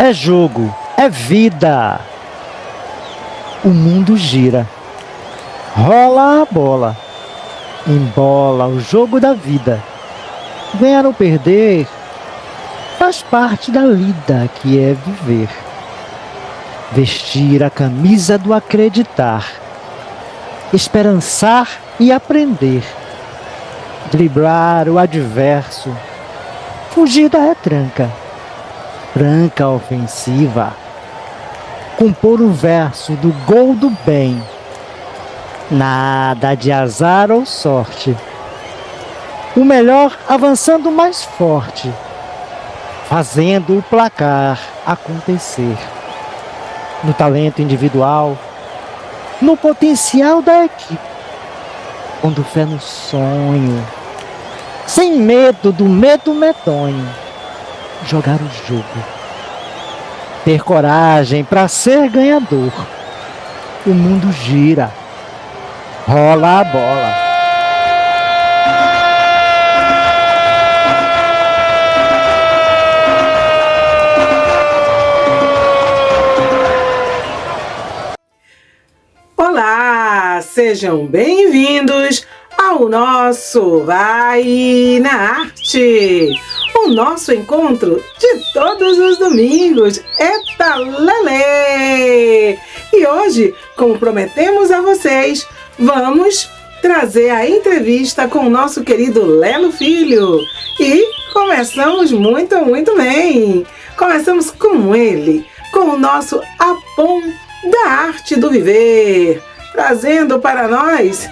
É jogo, é vida. O mundo gira, rola a bola, embola o jogo da vida. Ganhar ou perder faz parte da lida que é viver. Vestir a camisa do acreditar, esperançar e aprender. Driblar o adverso, fugir da retranca, franca ofensiva. Compor o verso do gol do bem. Nada de azar ou sorte. O melhor avançando mais forte, fazendo o placar acontecer. No talento individual, no potencial da equipe, pondo fé no sonho, sem medo do medo medonho, jogar o jogo, ter coragem para ser ganhador. O mundo gira, rola a bola. Olá, sejam bem-vindos ao nosso Vai na Arte, o nosso encontro de todos os domingos. Eita lelê! E hoje, como prometemos a vocês, vamos trazer a entrevista com o nosso querido Lelo Filho. E começamos muito bem. Começamos com ele, com o nosso Apom da Arte do Viver, trazendo para nós,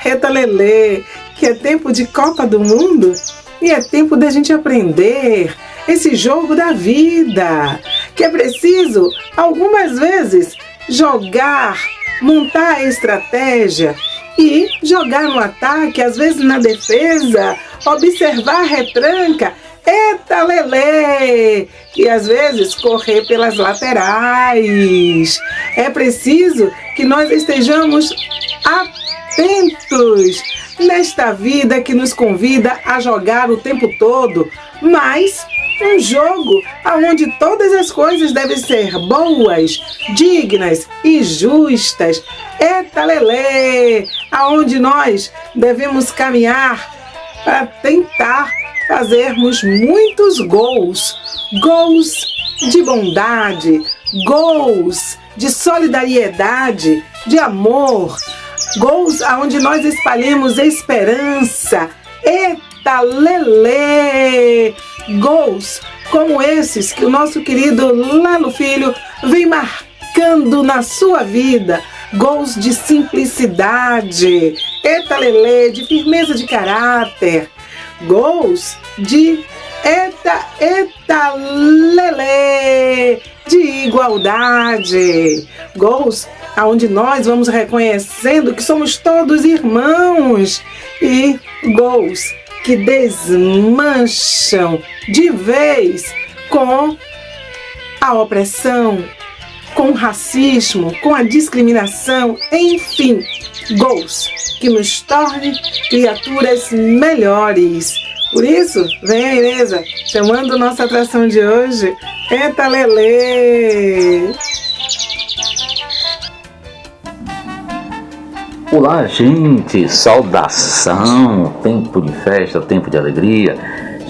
Eita lelê, que é tempo de Copa do Mundo e é tempo da gente aprender esse jogo da vida, que é preciso, algumas vezes, jogar, montar a estratégia e jogar no ataque, às vezes na defesa, observar a retranca, eita lelê, e às vezes correr pelas laterais. É preciso que nós estejamos atentos nesta vida que nos convida a jogar o tempo todo, mas um jogo onde todas as coisas devem ser boas, dignas e justas. Eita lelê, aonde nós devemos caminhar para tentar fazermos muitos gols, gols de bondade, gols de solidariedade, de amor, gols aonde nós espalhemos esperança. Eita lelê! Gols como esses que o nosso querido Lelo Filho vem marcando na sua vida. Gols de simplicidade, eita lelê, de firmeza de caráter. Gols de eita lelê, de igualdade. Gols aonde nós vamos reconhecendo que somos todos irmãos. E gols que desmancham de vez com a opressão, com o racismo, com a discriminação, enfim, gols que nos tornem criaturas melhores. Por isso, vem a Inêsa, chamando nossa atração de hoje, Eita lelê! Olá, gente! Saudação! Tempo de festa, tempo de alegria.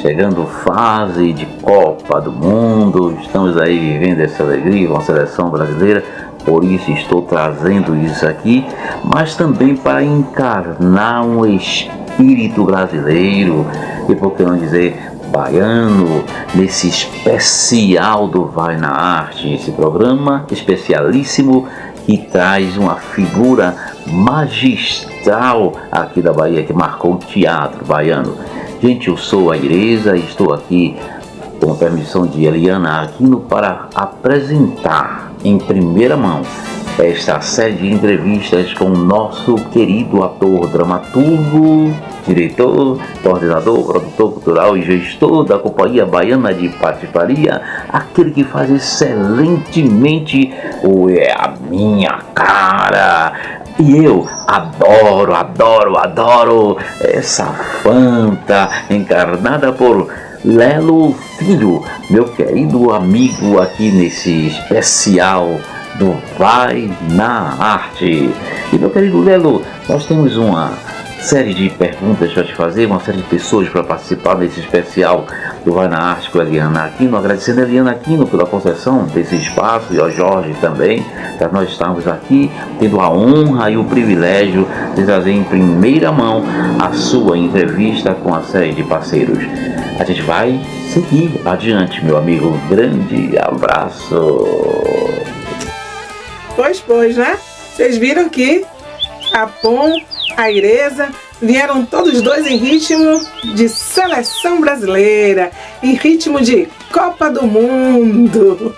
Chegando fase de Copa do Mundo. Estamos aí vivendo essa alegria com a seleção brasileira. Por isso estou trazendo isso aqui. Mas também para encarnar um espírito brasileiro. E por que não dizer baiano, nesse especial do Vai na Arte. Esse programa especialíssimo que traz uma figura magistral aqui da Bahia, que marcou o teatro baiano. Gente, eu sou a Ireza e estou aqui com a permissão de Eliana Aquino para apresentar em primeira mão esta série de entrevistas com o nosso querido ator, dramaturgo, diretor, coordenador, produtor cultural e gestor da Companhia Baiana de Patifaria, aquele que faz excelentemente o É a Minha Cara. E eu adoro essa Fanta, encarnada por Lelo Filho, meu querido amigo aqui nesse especial do Vai na Arte. E meu querido Lelo, nós temos uma série de perguntas para te fazer, uma série de pessoas para participar desse especial do Vai na Arte com a Eliana Aquino, agradecendo a Eliana Aquino pela concessão desse espaço e ao Jorge também, para nós estarmos aqui tendo a honra e o privilégio de trazer em primeira mão a sua entrevista com a série de parceiros. A gente vai seguir adiante, meu amigo. Grande abraço. Pois, né? Vocês viram que a Pom, a Ireza, vieram todos dois em ritmo de seleção brasileira, em ritmo de Copa do Mundo.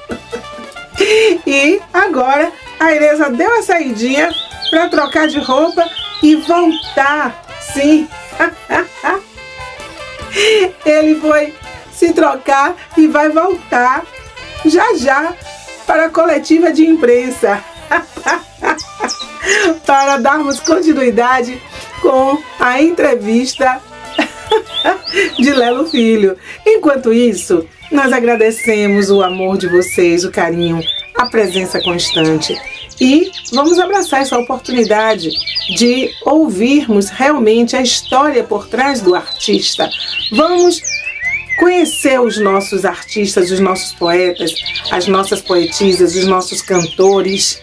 E agora a Ireza deu a saidinha para trocar de roupa e voltar. Sim, ele foi se trocar e vai voltar já para a coletiva de imprensa para darmos continuidade com a entrevista de Lelo Filho. Enquanto isso, nós agradecemos o amor de vocês, o carinho, a presença constante e vamos abraçar essa oportunidade de ouvirmos realmente a história por trás do artista. Vamos conhecer os nossos artistas, os nossos poetas, as nossas poetisas, os nossos cantores.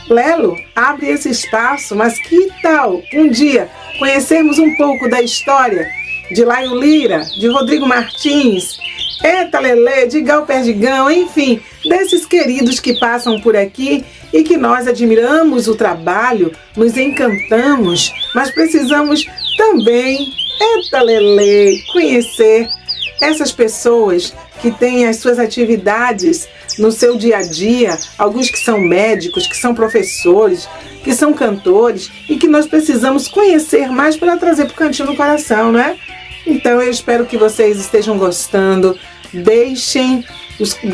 Lelo abre esse espaço, mas que tal um dia conhecermos um pouco da história de Laio Lira, de Rodrigo Martins, Eta Lelê, de Gal Perdigão, enfim, desses queridos que passam por aqui e que nós admiramos o trabalho, nos encantamos, mas precisamos também, Eta Lelê, conhecer essas pessoas que têm as suas atividades no seu dia a dia, alguns que são médicos, que são professores, que são cantores e que nós precisamos conhecer mais para trazer para o Cantinho do Coração, né? Então eu espero que vocês estejam gostando. Deixem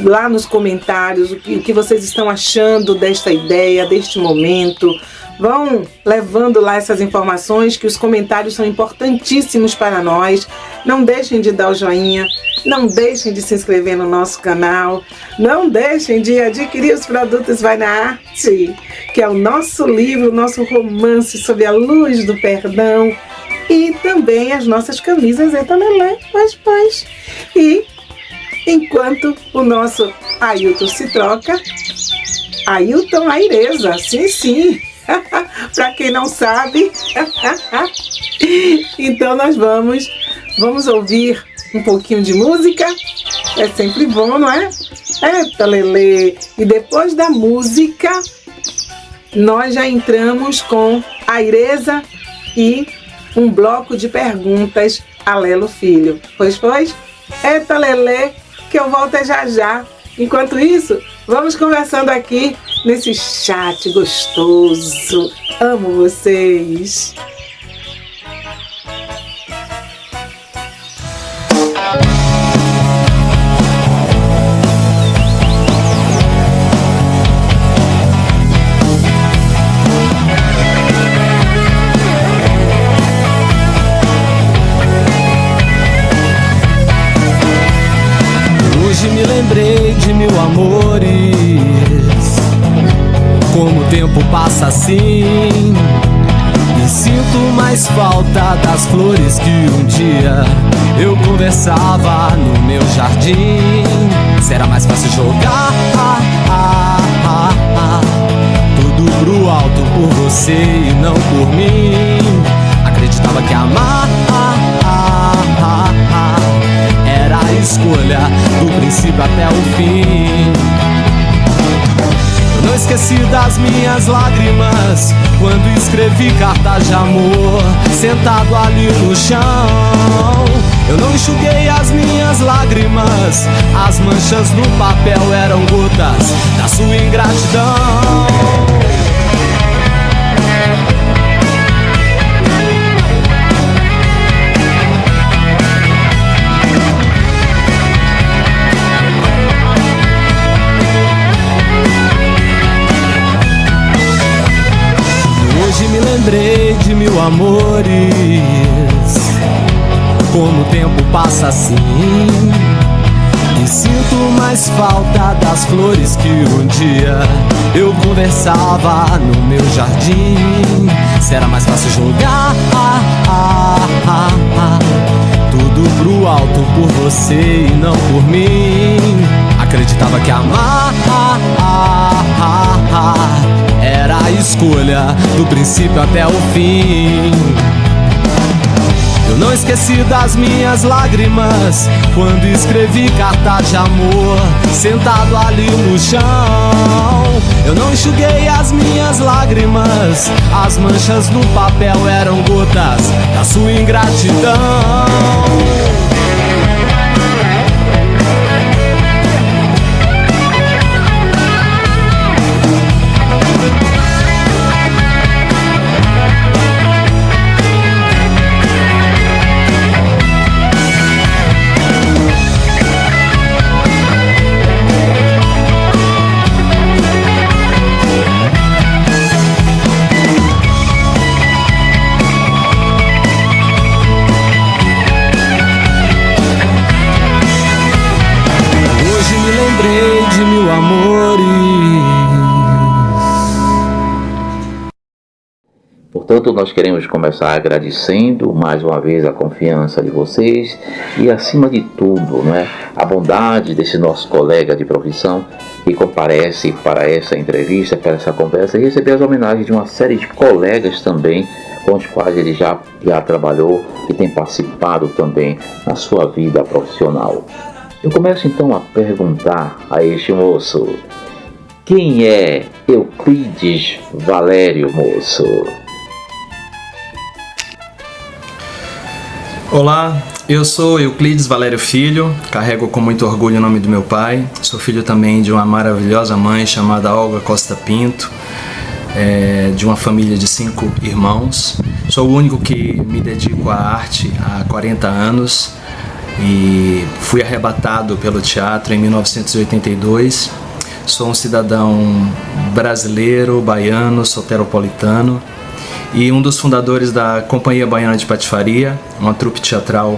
lá nos comentários o que vocês estão achando desta ideia, deste momento. Vão levando lá essas informações, que os comentários são importantíssimos para nós. Não deixem de dar o joinha, não deixem de se inscrever no nosso canal, não deixem de adquirir os produtos Vai na Arte, que é o nosso livro, o nosso romance sob a luz do perdão, e também as nossas camisas Eta Lelê, pois. E enquanto o nosso Ailton se troca, Ailton Aireza, sim. Para quem não sabe, então nós vamos ouvir um pouquinho de música, é sempre bom, não é? Eta Lelê. E depois da música, nós já entramos com a Ireza e um bloco de perguntas a Lelo Filho. Pois, Eta Lelê, que eu volto já. Enquanto isso, vamos conversando aqui nesse chat gostoso. Amo vocês! Hoje me lembrei de mil amores, como o tempo passa assim, e sinto mais falta das flores que um dia eu conversava no meu jardim. Será mais fácil jogar tudo pro alto por você e não por mim. Acreditava que amar era a escolha do princípio até o fim. Eu não esqueci das minhas lágrimas quando escrevi cartas de amor, sentado ali no chão. Eu não enxuguei as minhas lágrimas, as manchas no papel eram gotas da sua ingratidão. Hoje me lembrei de mil amores, como o tempo passa assim. E sinto mais falta das flores que um dia eu conversava no meu jardim. Será mais fácil jogar tudo pro alto por você e não por mim. Acreditava que amar era a escolha do princípio até o fim. Eu não esqueci das minhas lágrimas quando escrevi cartas de amor, sentado ali no chão. Eu não enxuguei as minhas lágrimas, as manchas no papel eram gotas da sua ingratidão. De mil amores. Portanto, nós queremos começar agradecendo mais uma vez a confiança de vocês e, acima de tudo, a bondade desse nosso colega de profissão que comparece para essa entrevista, para essa conversa, e receber as homenagens de uma série de colegas também com os quais ele já trabalhou e tem participado também na sua vida profissional. Eu começo então a perguntar a este moço: quem é Euclides Valério, moço? Olá, eu sou Euclides Valério Filho, carrego com muito orgulho o nome do meu pai. Sou filho também de uma maravilhosa mãe chamada Olga Costa Pinto, de uma família de 5 irmãos. Sou o único que me dedico à arte há 40 anos. E fui arrebatado pelo teatro em 1982. Sou um cidadão brasileiro, baiano, soteropolitano e um dos fundadores da Companhia Baiana de Patifaria, uma trupe teatral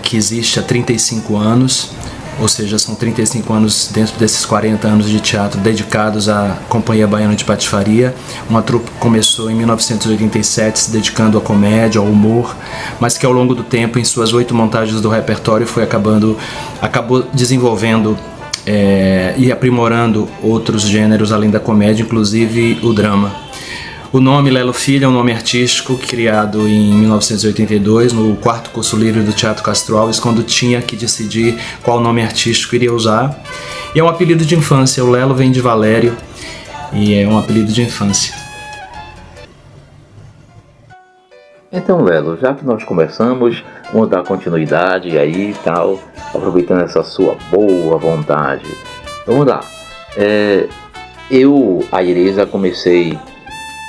que existe há 35 anos, ou seja, são 35 anos dentro desses 40 anos de teatro dedicados à Companhia Baiana de Patifaria. Uma trupe que começou em 1987 se dedicando à comédia, ao humor, mas que ao longo do tempo, em suas 8 montagens do repertório, acabou desenvolvendo e aprimorando outros gêneros além da comédia, inclusive o drama. O nome Lelo Filho é um nome artístico criado em 1982 no 4º curso livre do Teatro Castro Alves, quando tinha que decidir qual nome artístico iria usar. E é um apelido de infância. O Lelo vem de Valério e é um apelido de infância. Então, Lelo, já que nós conversamos, vamos dar continuidade aí e tal, aproveitando essa sua boa vontade. Vamos lá. Eu, a Ireza, comecei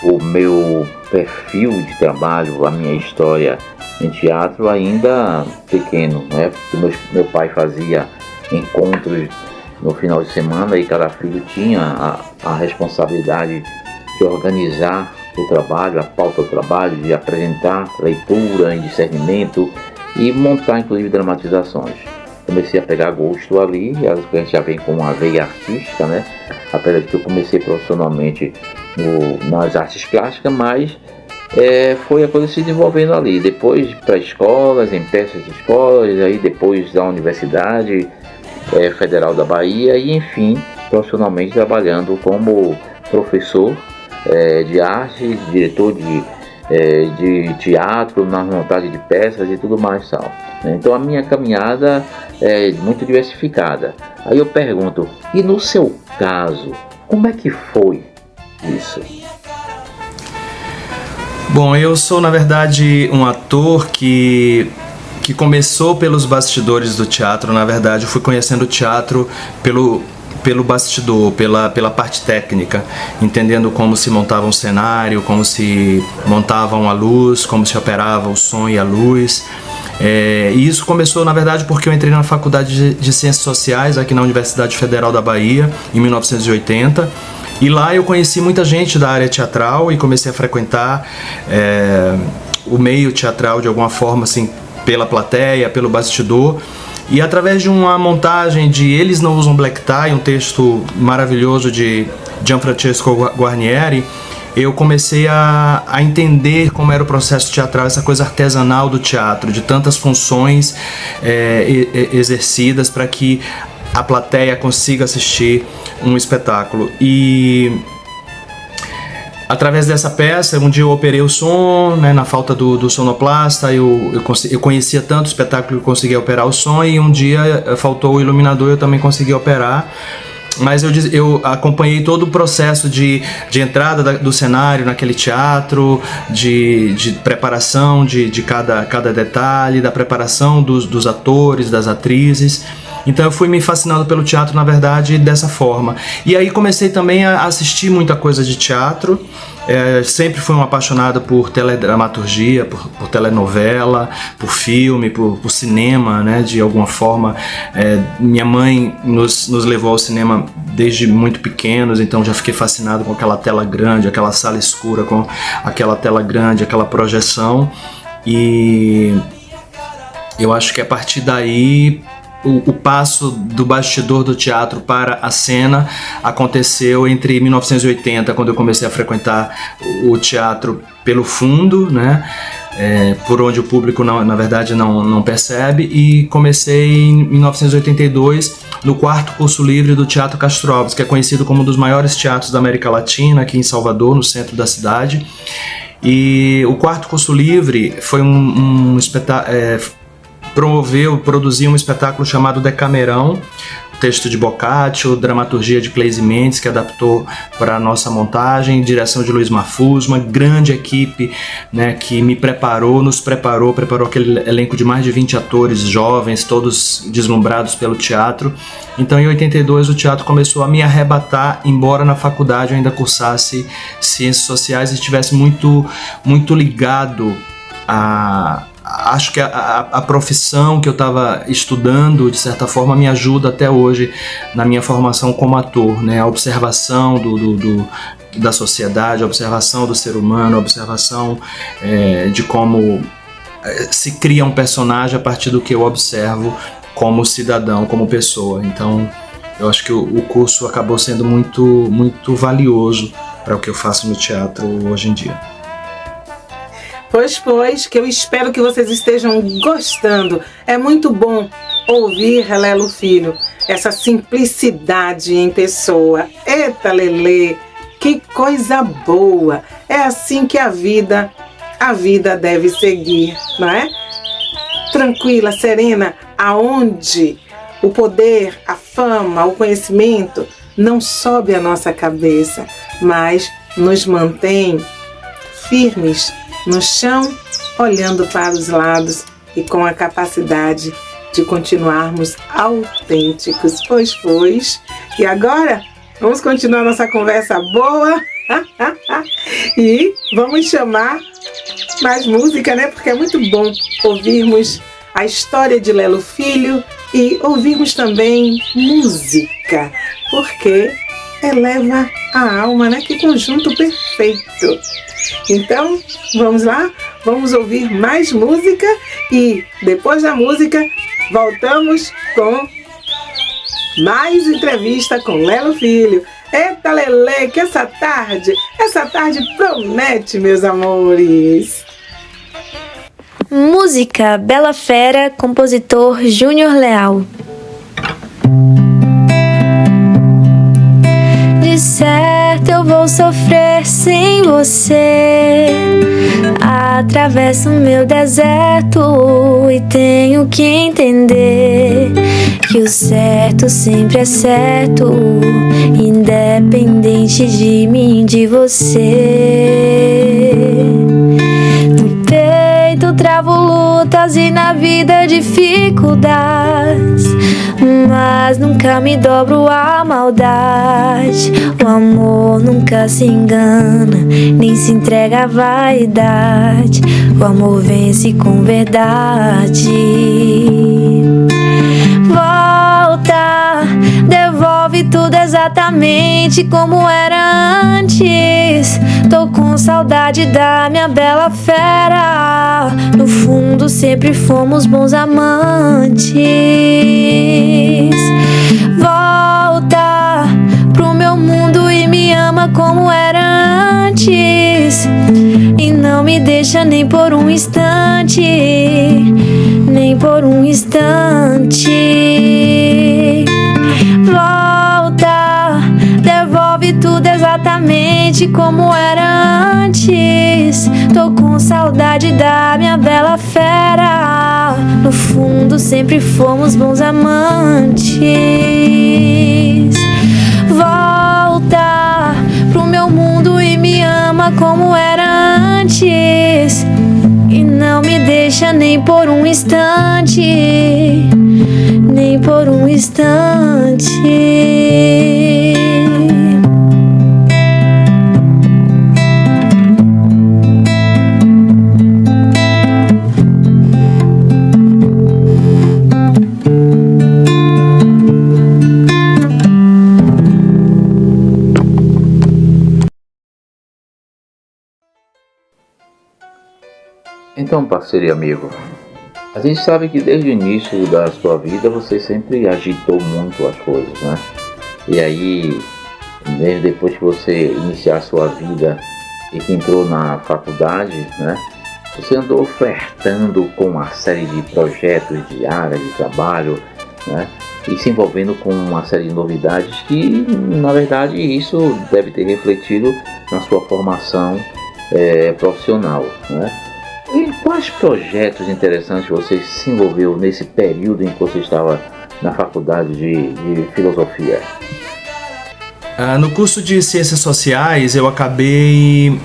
o meu perfil de trabalho, a minha história em teatro ainda pequeno, porque meu pai fazia encontros no final de semana e cada filho tinha a responsabilidade de organizar o trabalho, a pauta do trabalho, de apresentar leitura e discernimento e montar inclusive dramatizações. Comecei a pegar gosto ali, a gente já vem com uma veia artística, apesar de que eu comecei profissionalmente nas artes plásticas, mas foi a coisa se desenvolvendo ali. Depois para escolas, em peças de escolas, aí depois da Universidade Federal da Bahia e, enfim, profissionalmente trabalhando como professor de arte, diretor de teatro, na montagem de peças e tudo mais tal. Então a minha caminhada é muito diversificada. Aí eu pergunto, e no seu caso, como é que foi isso? Bom, eu sou na verdade um ator que começou pelos bastidores do teatro. Na verdade, eu fui conhecendo o teatro pelo bastidor, pela parte técnica, entendendo como se montava um cenário, como se montava uma luz, como se operava o som e a luz. E isso começou, na verdade, porque eu entrei na Faculdade de Ciências Sociais aqui na Universidade Federal da Bahia em 1980. E lá eu conheci muita gente da área teatral e comecei a frequentar o meio teatral de alguma forma, assim, pela plateia, pelo bastidor. E através de uma montagem de Eles Não Usam Black Tie, um texto maravilhoso de Gianfrancesco Guarnieri, eu comecei a entender como era o processo teatral, essa coisa artesanal do teatro, de tantas funções exercidas para que a plateia consiga assistir um espetáculo. E através dessa peça, um dia eu operei o som, né, na falta do sonoplasta, eu conhecia tanto o espetáculo que eu conseguia operar o som, e um dia faltou o iluminador e eu também consegui operar. Mas eu acompanhei todo o processo de entrada do cenário naquele teatro, de preparação de cada detalhe, da preparação dos atores, das atrizes. Então eu fui me fascinando pelo teatro, na verdade, dessa forma. E aí comecei também a assistir muita coisa de teatro. Sempre fui um apaixonado por teledramaturgia, por telenovela, por filme, por cinema, né? De alguma forma. Minha mãe nos levou ao cinema desde muito pequenos, então já fiquei fascinado com aquela tela grande, aquela sala escura com aquela tela grande, aquela projeção. E eu acho que a partir daí o passo do bastidor do teatro para a cena aconteceu entre 1980, quando eu comecei a frequentar o teatro pelo fundo, né? Por onde o público na verdade não percebe, e comecei em 1982 no 4º curso livre do Teatro Castro Alves, que é conhecido como um dos maiores teatros da América Latina, aqui em Salvador, no centro da cidade. E o 4º curso livre foi um espetáculo, produziu um espetáculo chamado Decamerão, texto de Boccaccio, dramaturgia de Cleise Mendes, que adaptou para a nossa montagem, direção de Luiz Marfus, uma grande equipe, né, que nos preparou aquele elenco de mais de 20 atores jovens, todos deslumbrados pelo teatro. Então em 82 o teatro começou a me arrebatar, embora na faculdade eu ainda cursasse Ciências Sociais e estivesse muito, muito ligado acho que a profissão que eu estava estudando, de certa forma, me ajuda até hoje na minha formação como ator, né? A observação da sociedade, a observação do ser humano, a observação de como se cria um personagem a partir do que eu observo como cidadão, como pessoa. Então, eu acho que o curso acabou sendo muito, muito valioso para o que eu faço no teatro hoje em dia. Pois, que eu espero que vocês estejam gostando. É muito bom ouvir Lelo Filho, essa simplicidade em pessoa. Eita, Lelê, que coisa boa! É assim que a vida deve seguir, não é? Tranquila, serena, aonde o poder, a fama, o conhecimento não sobe a nossa cabeça, mas nos mantém firmes no chão, olhando para os lados e com a capacidade de continuarmos autênticos. Pois. E agora, vamos continuar nossa conversa boa e vamos chamar mais música, né? Porque é muito bom ouvirmos a história de Lelo Filho e ouvirmos também música, porque eleva a alma, né? Que conjunto perfeito! Então, vamos lá, vamos ouvir mais música e depois da música voltamos com mais entrevista com Lelo Filho. Eita, Lelê, que essa tarde promete, meus amores. Música Bela Fera, compositor Júnior Leal. De certo eu vou sofrer sem você. Atravesso meu deserto e tenho que entender que o certo sempre é certo, independente de mim, de você. No peito travo lutas e na vida dificuldades, mas nunca me dobro à maldade. O amor nunca se engana, nem se entrega à vaidade. O amor vence com verdade. Volta, devolve tudo exatamente como era antes. Tô com saudade da minha bela fera. No fundo sempre fomos bons amantes. Volta pro meu mundo e me ama como era antes. E não me deixa nem por um instante, nem por um instante. Volta, devolve tudo exatamente como era antes. Tô com saudade da minha bela fera. No fundo sempre fomos bons amantes. Volta pro meu mundo e me ama como era antes. E não me deixa nem por um instante, nem por um instante. Então, parceiro e amigo, a gente sabe que desde o início da sua vida você sempre agitou muito as coisas, né? E aí, mesmo depois que você iniciar a sua vida e que entrou na faculdade, né? Você andou flertando com uma série de projetos de área de trabalho, né? E se envolvendo com uma série de novidades que, na verdade, isso deve ter refletido na sua formação profissional, né? E quais projetos interessantes você se envolveu nesse período em que você estava na faculdade de filosofia? No curso de Ciências Sociais eu acabei...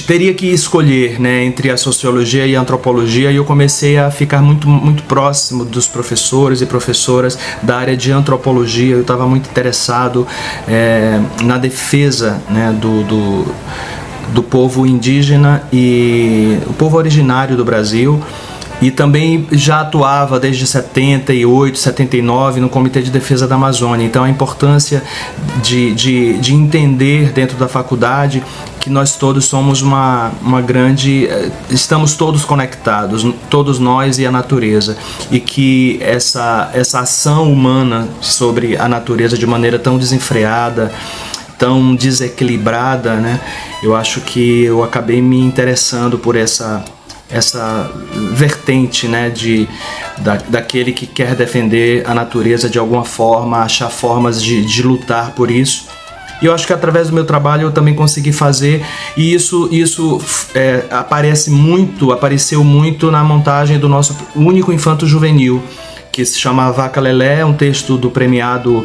teria que escolher, né, entre a sociologia e a antropologia, e eu comecei a ficar muito próximo dos professores e professoras da área de antropologia. Eu estava muito interessado na defesa, né, do povo indígena e o povo originário do Brasil, e também já atuava desde 78, 79 no Comitê de Defesa da Amazônia. Então a importância de entender dentro da faculdade que nós todos somos uma grande... estamos todos conectados, todos nós e a natureza, e que essa ação humana sobre a natureza de maneira tão desenfreada, tão desequilibrada, né? Eu acho que eu acabei me interessando por essa vertente, né, daquele que quer defender a natureza de alguma forma, achar formas de lutar por isso. E eu acho que através do meu trabalho eu também consegui fazer, e isso apareceu muito na montagem do nosso único infanto juvenil, que se chama Vaca Lelé, um texto do premiado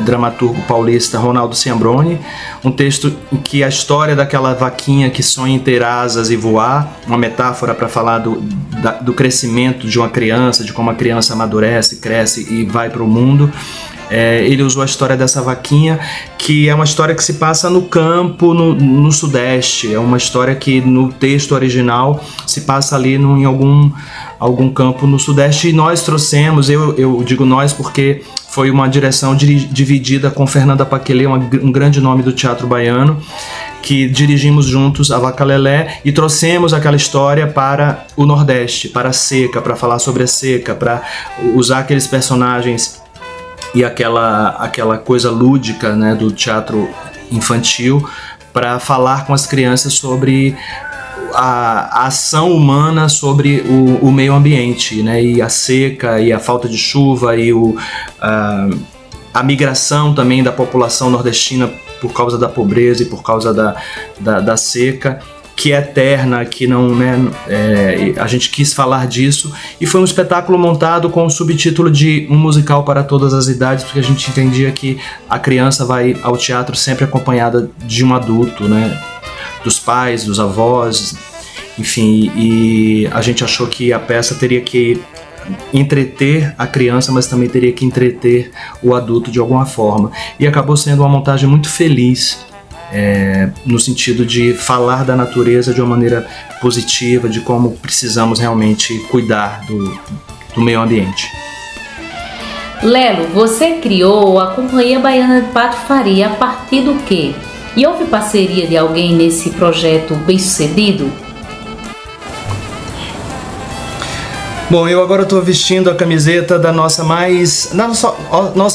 dramaturgo paulista Ronaldo Ciambrone, um texto em que a história daquela vaquinha que sonha em ter asas e voar, uma metáfora para falar do crescimento de uma criança, de como a criança amadurece, cresce e vai para o mundo. Ele usou a história dessa vaquinha, que é uma história que se passa no campo, no Sudeste. É uma história que no texto original se passa ali em algum campo no Sudeste, e nós trouxemos, eu digo nós porque foi uma direção dividida com Fernanda Paquelê, um grande nome do teatro baiano, que dirigimos juntos a Vaca Lelé e trouxemos aquela história para o Nordeste, para a seca, para falar sobre a seca, para usar aqueles personagens e aquela coisa lúdica, né, do teatro infantil, para falar com as crianças sobre a ação humana sobre o meio ambiente, né, e a seca e a falta de chuva e a migração também da população nordestina por causa da pobreza e por causa da seca, que é eterna, que não, né, a gente quis falar disso, e foi um espetáculo montado com o subtítulo de um musical para todas as idades, porque a gente entendia que a criança vai ao teatro sempre acompanhada de um adulto, né, dos pais, dos avós, enfim, e a gente achou que a peça teria que entreter a criança, mas também teria que entreter o adulto de alguma forma, e acabou sendo uma montagem muito feliz, no sentido de falar da natureza de uma maneira positiva, de como precisamos realmente cuidar do meio ambiente. Lelo, você criou a Companhia Baiana de Patifaria a partir do quê? E houve parceria de alguém nesse projeto bem-sucedido? Bom, eu agora estou vestindo a camiseta da nossa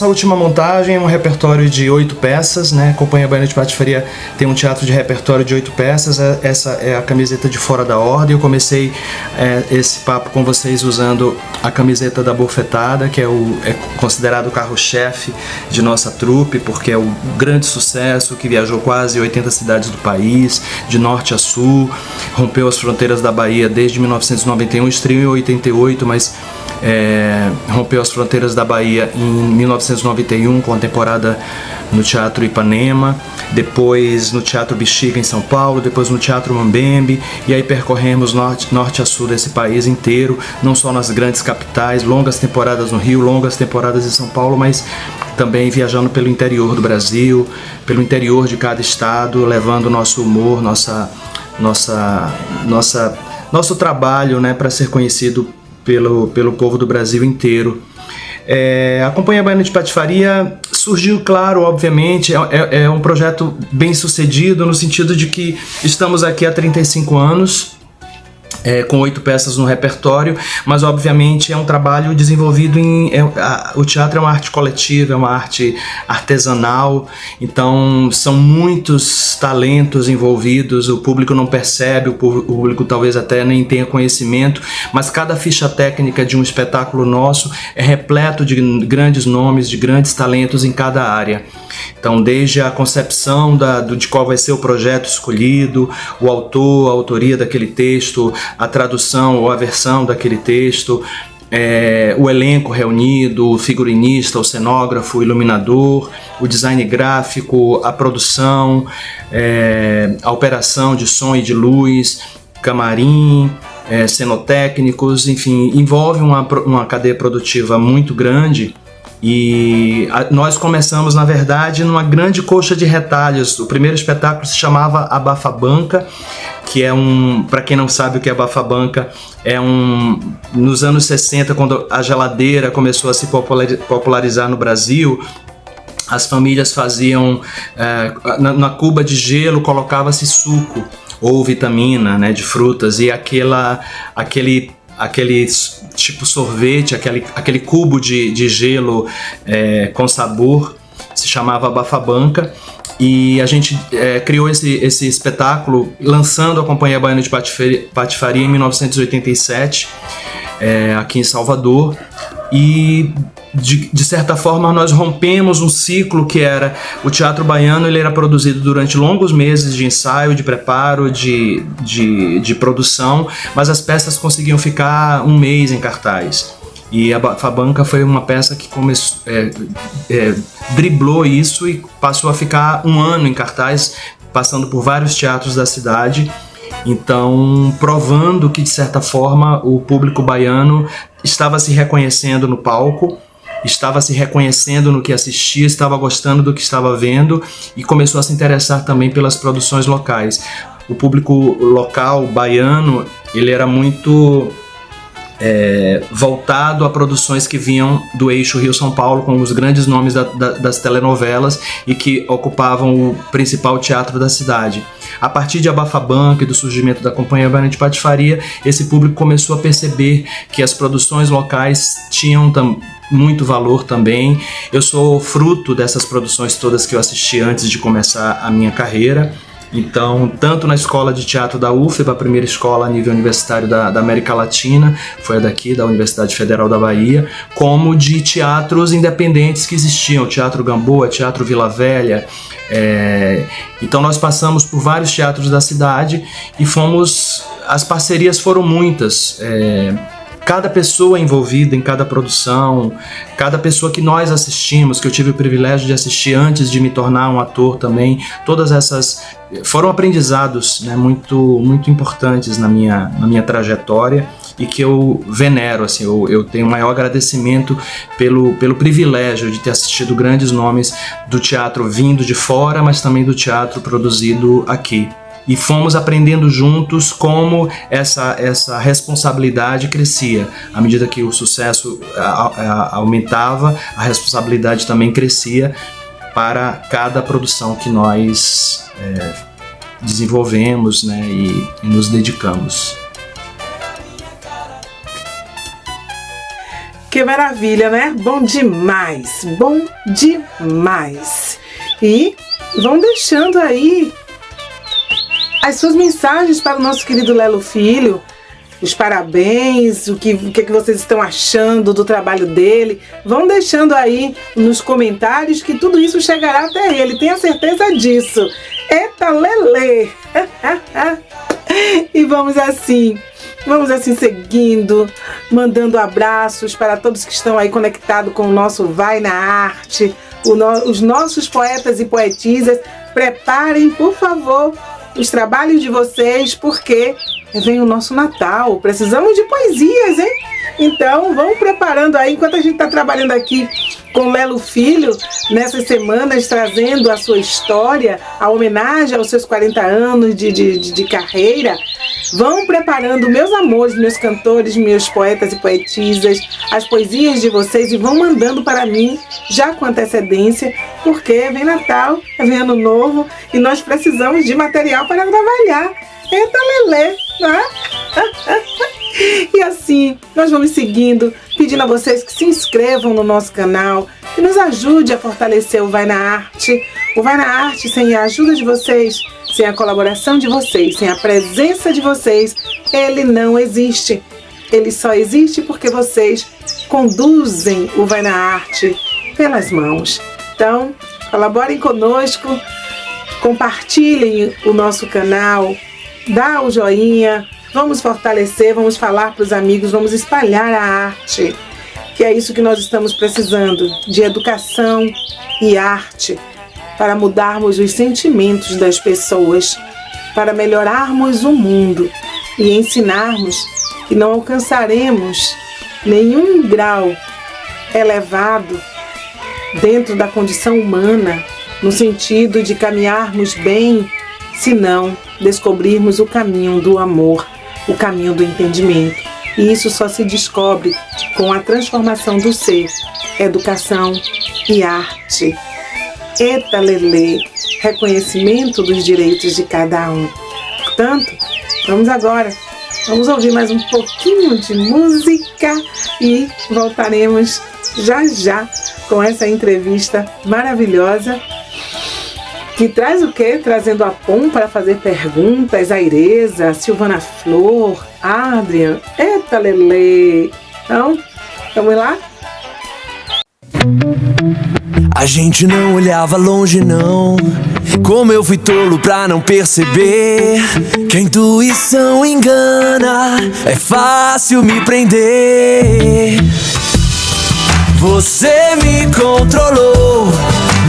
última montagem, um repertório de 8 peças, né? A Companhia Baiana de Patifaria tem um teatro de repertório de 8 peças, essa é a camiseta de Fora da Ordem. Eu comecei esse papo com vocês usando a camiseta da Bofetada, que é considerado o carro-chefe de nossa trupe, porque é o grande sucesso que viajou quase 80 cidades do país, de norte a sul, rompeu as fronteiras da Bahia desde 1991, estreou em 88, mas rompeu as fronteiras da Bahia em 1991 com a temporada no Teatro Ipanema, depois no Teatro Bexiga em São Paulo, depois no Teatro Mambembe, e aí percorremos norte a sul desse país inteiro, não só nas grandes capitais, longas temporadas no Rio, longas temporadas em São Paulo, mas também viajando pelo interior do Brasil, pelo interior de cada estado, levando nosso humor, nosso trabalho, né, para ser conhecido pelo povo do Brasil inteiro. A Companhia Baiana de Patifaria surgiu, claro, obviamente, é um projeto bem sucedido no sentido de que estamos aqui há 35 anos, com 8 peças no repertório, mas obviamente é um trabalho desenvolvido o teatro é uma arte coletiva, é uma arte artesanal, então são muitos talentos envolvidos, o público não percebe, o público talvez até nem tenha conhecimento, mas cada ficha técnica de um espetáculo nosso é repleto de grandes nomes, de grandes talentos em cada área. Então, desde a concepção de qual vai ser o projeto escolhido, o autor, a autoria daquele texto, a tradução ou a versão daquele texto, o elenco reunido, o figurinista, o cenógrafo, o iluminador, o design gráfico, a produção, a operação de som e de luz, camarim, cenotécnicos, enfim, envolve uma cadeia produtiva muito grande. E nós começamos, na verdade, numa grande coxa de retalhos. O primeiro espetáculo se chamava Abafa-Banca, que para quem não sabe o que é Abafa-Banca, nos anos 60, quando a geladeira começou a se popularizar no Brasil, as famílias faziam, na cuba de gelo colocava-se suco ou vitamina, né, de frutas, e aquele tipo sorvete, aquele cubo de gelo com sabor, se chamava Abafa-Banca, e a gente criou esse espetáculo lançando a Companhia Baiana de Patifaria em 1987, aqui em Salvador, e de certa forma nós rompemos um ciclo que era o teatro baiano. Ele era produzido durante longos meses de ensaio, de preparo, de produção, mas as peças conseguiam ficar um mês em cartaz. E a Abafa-Banca foi uma peça que driblou isso e passou a ficar um ano em cartaz, passando por vários teatros da cidade. Então, provando que, de certa forma, o público baiano estava se reconhecendo no palco, estava se reconhecendo no que assistia, estava gostando do que estava vendo e começou a se interessar também pelas produções locais. O público local baiano, ele era muito voltado a produções que vinham do eixo Rio-São Paulo, com os grandes nomes das telenovelas e que ocupavam o principal teatro da cidade. A partir de Abafa-Banca e do surgimento da Companhia Baiana de Patifaria, esse público começou a perceber que as produções locais tinham muito valor também. Eu sou fruto dessas produções todas que eu assisti antes de começar a minha carreira. Então, tanto na escola de teatro da UFBA, a primeira escola a nível universitário da América Latina, foi a daqui, da Universidade Federal da Bahia, como de teatros independentes que existiam, Teatro Gamboa, Teatro Vila Velha. Então nós passamos por vários teatros da cidade e as parcerias foram muitas. Cada pessoa envolvida em cada produção, cada pessoa que nós assistimos, que eu tive o privilégio de assistir antes de me tornar um ator também, todas essas foram aprendizados, né, muito, muito importantes na minha trajetória e que eu venero, assim, eu tenho o maior agradecimento pelo privilégio de ter assistido grandes nomes do teatro vindo de fora, mas também do teatro produzido aqui. e fomos aprendendo juntos como essa responsabilidade crescia. À medida que o sucesso aumentava, a responsabilidade também crescia para cada produção que nós desenvolvemos, né, e nos dedicamos. Que maravilha, né? Bom demais, bom demais. E vão deixando aí as suas mensagens para o nosso querido Lelo Filho, os parabéns, o que vocês estão achando do trabalho dele. Vão deixando aí nos comentários que tudo isso chegará até ele, tenha certeza disso. Eita Lelê! E vamos assim seguindo, mandando abraços para todos que estão aí conectados com o nosso Vai na Arte, os nossos poetas e poetisas. Preparem, por favor, os trabalhos de vocês, porque vem o nosso Natal. Precisamos de poesias, hein? Então, vão preparando aí, enquanto a gente está trabalhando aqui com Lelo Filho, nessas semanas, trazendo a sua história, a homenagem aos seus 40 anos de carreira. Vão preparando, meus amores, meus cantores, meus poetas e poetisas, as poesias de vocês, e vão mandando para mim já com antecedência, porque vem Natal, vem Ano Novo e nós precisamos de material para trabalhar. Eita Lelê, né? E assim, nós vamos seguindo, pedindo a vocês que se inscrevam no nosso canal, que nos ajude a fortalecer o Vai na Arte. O Vai na Arte, sem a ajuda de vocês, sem a colaboração de vocês, sem a presença de vocês, ele não existe. Ele só existe porque vocês conduzem o Vai na Arte pelas mãos. Então, colaborem conosco, compartilhem o nosso canal, dá o joinha, vamos fortalecer, vamos falar para os amigos, vamos espalhar a arte, que é isso que nós estamos precisando, de educação e arte, para mudarmos os sentimentos das pessoas, para melhorarmos o mundo e ensinarmos que não alcançaremos nenhum grau elevado dentro da condição humana, no sentido de caminharmos bem, se não descobrirmos o caminho do amor, o caminho do entendimento. E isso só se descobre com a transformação do ser, educação e arte. Eita Lelê, reconhecimento dos direitos de cada um. Portanto, vamos ouvir mais um pouquinho de música e voltaremos já com essa entrevista maravilhosa, que traz o quê? Trazendo a Pom para fazer perguntas, a Ireza, Silvana Flor, Adrian, eita Lelê. Então, vamos lá? A gente não olhava longe não, como eu fui tolo pra não perceber que a intuição engana, é fácil me prender. Você me controlou,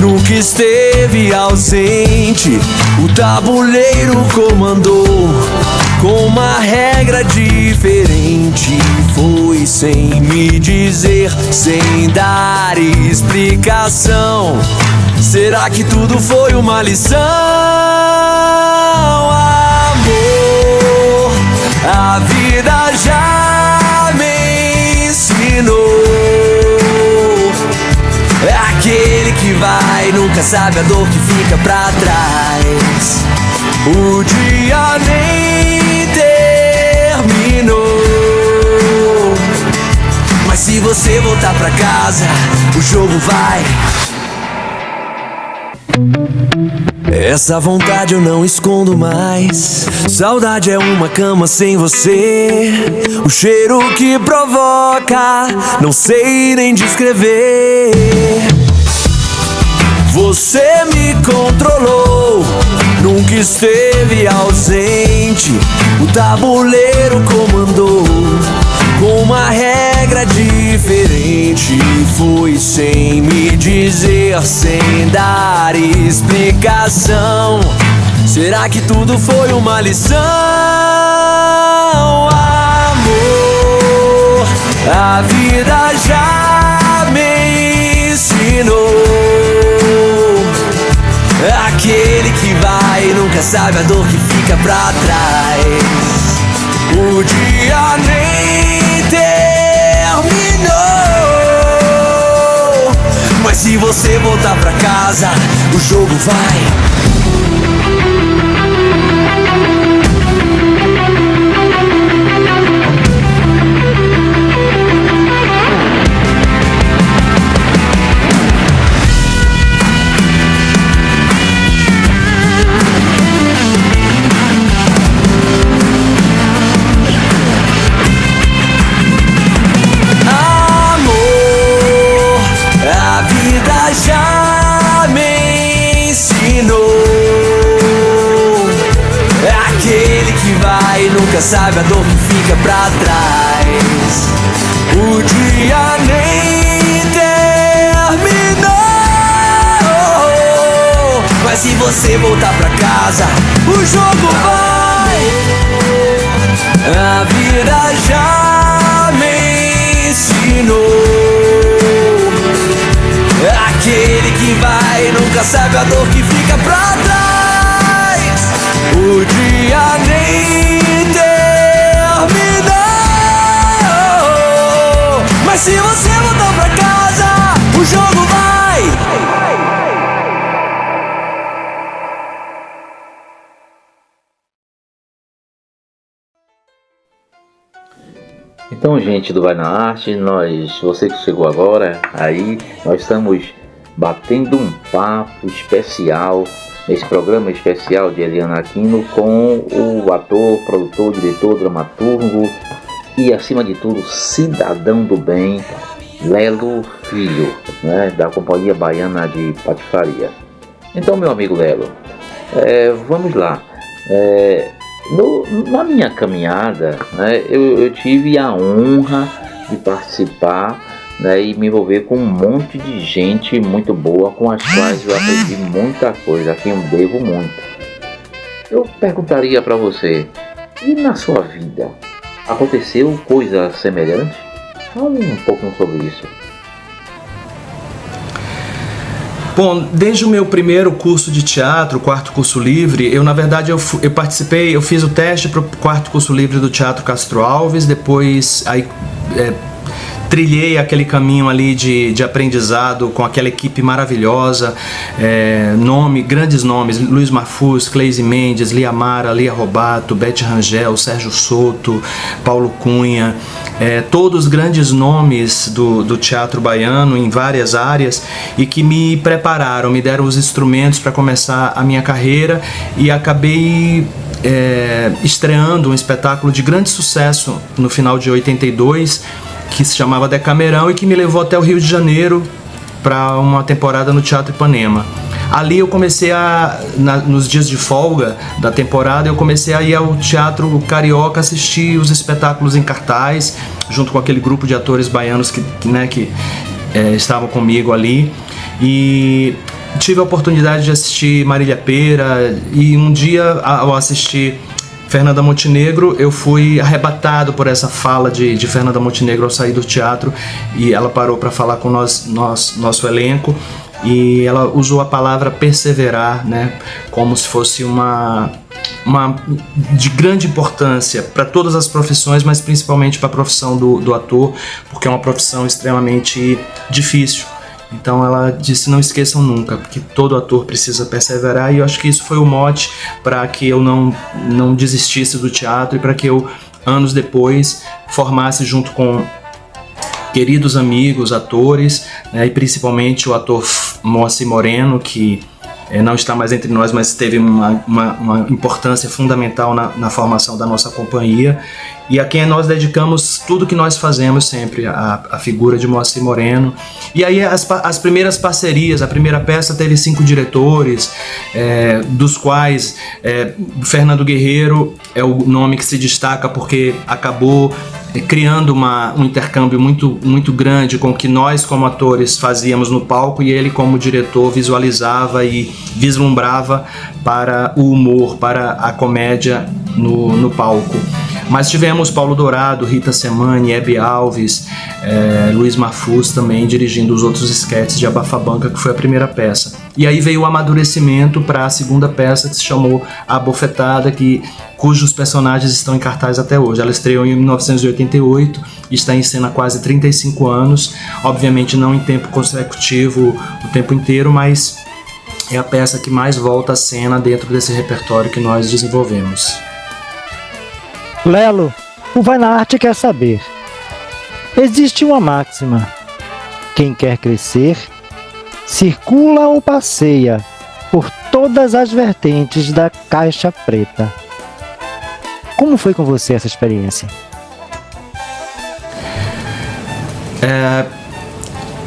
nunca esteve ausente, o tabuleiro comandou com uma regra diferente. Foi sem me dizer, sem dar explicação. Será que tudo foi uma lição? Amor, a vida já me ensinou. Aquele que vai nunca sabe a dor que fica pra trás. O dia nem terminou, mas se você voltar pra casa, o jogo vai. Essa vontade eu não escondo mais. Saudade é uma cama sem você, o cheiro que provoca, não sei nem descrever. Você me controlou, nunca esteve ausente, o tabuleiro comandou com uma regra diferente. Foi sem me dizer, sem dar explicação. Será que tudo foi uma lição? Amor, a vida já me ensinou. aquele que vai e nunca sabe a dor que fica pra trás. O dia nem terminou, mas se você voltar pra casa, o jogo vai. Já me ensinou, aquele que vai e nunca sabe a dor que fica pra trás. O dia nem terminou, mas se você voltar pra casa, o jogo vai. A vida já me ensinou, aquele que vai nunca sabe a dor que fica pra trás. O dia nem terminou, mas se você voltar pra casa, o jogo vai. Então, gente do Vai na Arte, você que chegou agora, aí nós estamos batendo um papo especial, nesse programa especial de Eliana Aquino, com o ator, produtor, diretor, dramaturgo e, acima de tudo, cidadão do bem, Lelo Filho, né, da Companhia Baiana de Patifaria. Então, meu amigo Lelo, vamos lá. Na minha caminhada, né, eu tive a honra de participar, né, e me envolver com um monte de gente muito boa, com as quais eu aprendi muita coisa, a quem eu devo muito. Eu perguntaria para você, e na sua vida, aconteceu coisa semelhante? Fale um pouco sobre isso. Bom, desde o meu primeiro curso de teatro, o quarto curso livre, eu participei, eu fiz o teste para o quarto curso livre do Teatro Castro Alves, depois trilhei aquele caminho ali de aprendizado com aquela equipe maravilhosa, grandes nomes, Luiz Marfus, Cleise Mendes, Lia Mara, Lia Robato, Beth Rangel, Sérgio Soto, Paulo Cunha, todos grandes nomes do teatro baiano em várias áreas e que me prepararam, me deram os instrumentos para começar a minha carreira e acabei estreando um espetáculo de grande sucesso no final de 82, que se chamava Decamerão e que me levou até o Rio de Janeiro para uma temporada no Teatro Ipanema. Ali eu comecei nos dias de folga da temporada, eu comecei a ir ao Teatro Carioca assistir os espetáculos em cartaz, junto com aquele grupo de atores baianos que estavam comigo ali. E tive a oportunidade de assistir Marília Pêra, e um dia, ao assistir Fernanda Montenegro, eu fui arrebatado por essa fala de Fernanda Montenegro ao sair do teatro, e ela parou para falar com nosso elenco, e ela usou a palavra perseverar, né, como se fosse uma de grande importância para todas as profissões, mas principalmente para a profissão do ator, porque é uma profissão extremamente difícil. Então ela disse: não esqueçam nunca, porque todo ator precisa perseverar, e eu acho que isso foi o mote para que eu não desistisse do teatro e para que eu, anos depois, formasse junto com queridos amigos, atores, né, e principalmente o ator Moacir Moreno, que não está mais entre nós, mas teve uma importância fundamental na formação da nossa companhia, e a quem nós dedicamos tudo que nós fazemos sempre, a figura de Moacir Moreno. E aí as primeiras parcerias, a primeira peça teve 5 diretores, dos quais Fernando Guerreiro é o nome que se destaca porque acabou criando um intercâmbio muito, muito grande com o que nós como atores fazíamos no palco, e ele como diretor visualizava e vislumbrava para o humor, para a comédia no palco. Mas tivemos Paulo Dourado, Rita Semani, Hebe Alves, Luiz Marfuz também dirigindo os outros esquetes de Abafabanca, que foi a primeira peça. E aí veio o amadurecimento para a segunda peça, que se chamou A Bofetada, cujos personagens estão em cartaz até hoje. Ela estreou em 1988 e está em cena há quase 35 anos, obviamente não em tempo consecutivo o tempo inteiro, mas é a peça que mais volta à cena dentro desse repertório que nós desenvolvemos. Lelo, o Vai na Arte quer saber. Existe uma máxima: quem quer crescer, circula ou passeia por todas as vertentes da caixa preta. Como foi com você essa experiência?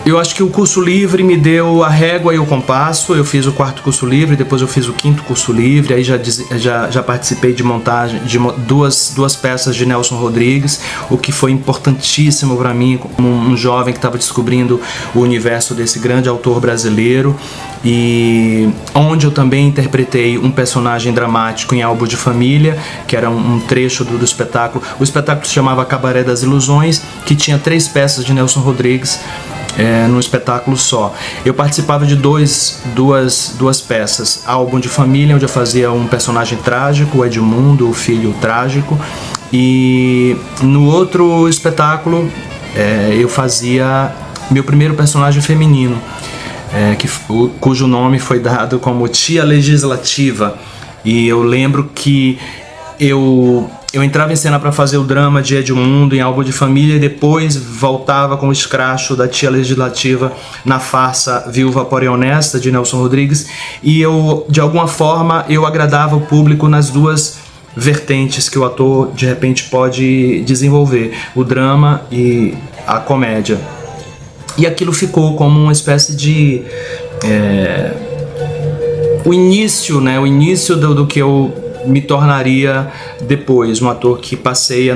Eu acho que o curso livre me deu a régua e o compasso. Eu fiz o 4º curso livre, depois eu fiz o 5º curso livre, aí já participei de montagem de duas peças de Nelson Rodrigues, o que foi importantíssimo para mim, como um jovem que estava descobrindo o universo desse grande autor brasileiro, e onde eu também interpretei um personagem dramático em Álbum de Família, que era um trecho do espetáculo. O espetáculo se chamava Cabaré das Ilusões, que tinha 3 peças de Nelson Rodrigues num espetáculo só. Eu participava de duas peças: Álbum de Família, onde eu fazia um personagem trágico, o Edmundo, o filho trágico, e no outro espetáculo eu fazia meu primeiro personagem feminino, cujo nome foi dado como Tia Legislativa. E eu lembro que eu entrava em cena para fazer o drama de Edmundo em Álbum de Família e depois voltava com o escracho da Tia Legislativa na farsa Viúva Pobre e Honesta, de Nelson Rodrigues, e de alguma forma eu agradava o público nas duas vertentes que o ator de repente pode desenvolver: o drama e a comédia. E aquilo ficou como uma espécie de o início do que eu me tornaria depois, um ator que passeia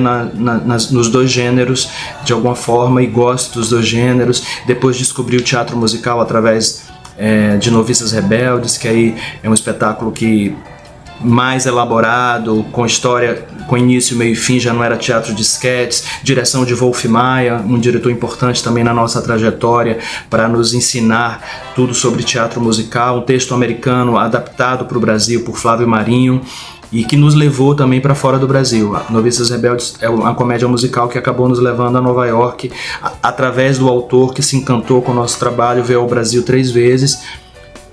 nos dois gêneros de alguma forma e gosta dos dois gêneros. Depois descobri o teatro musical através de Noviças Rebeldes, que aí é um espetáculo que mais elaborado, com história, com início, meio e fim, já não era teatro de esquetes, direção de Wolf Maia, um diretor importante também na nossa trajetória para nos ensinar tudo sobre teatro musical, um texto americano adaptado para o Brasil por Flávio Marinho, e que nos levou também para fora do Brasil. Noviças Rebeldes é uma comédia musical que acabou nos levando a Nova York, através do autor que se encantou com o nosso trabalho, veio ao Brasil 3 vezes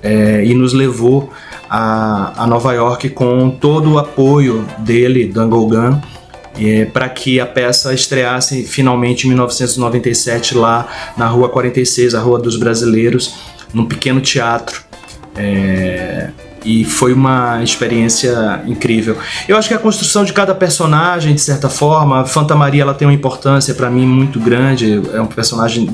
e nos levou a Nova York com todo o apoio dele, Dangle Gun, para que a peça estreasse finalmente em 1997 lá na Rua 46, a Rua dos Brasileiros, num pequeno teatro. E foi uma experiência incrível. Eu acho que a construção de cada personagem, de certa forma, a Fanta Maria, ela tem uma importância para mim muito grande. É um personagem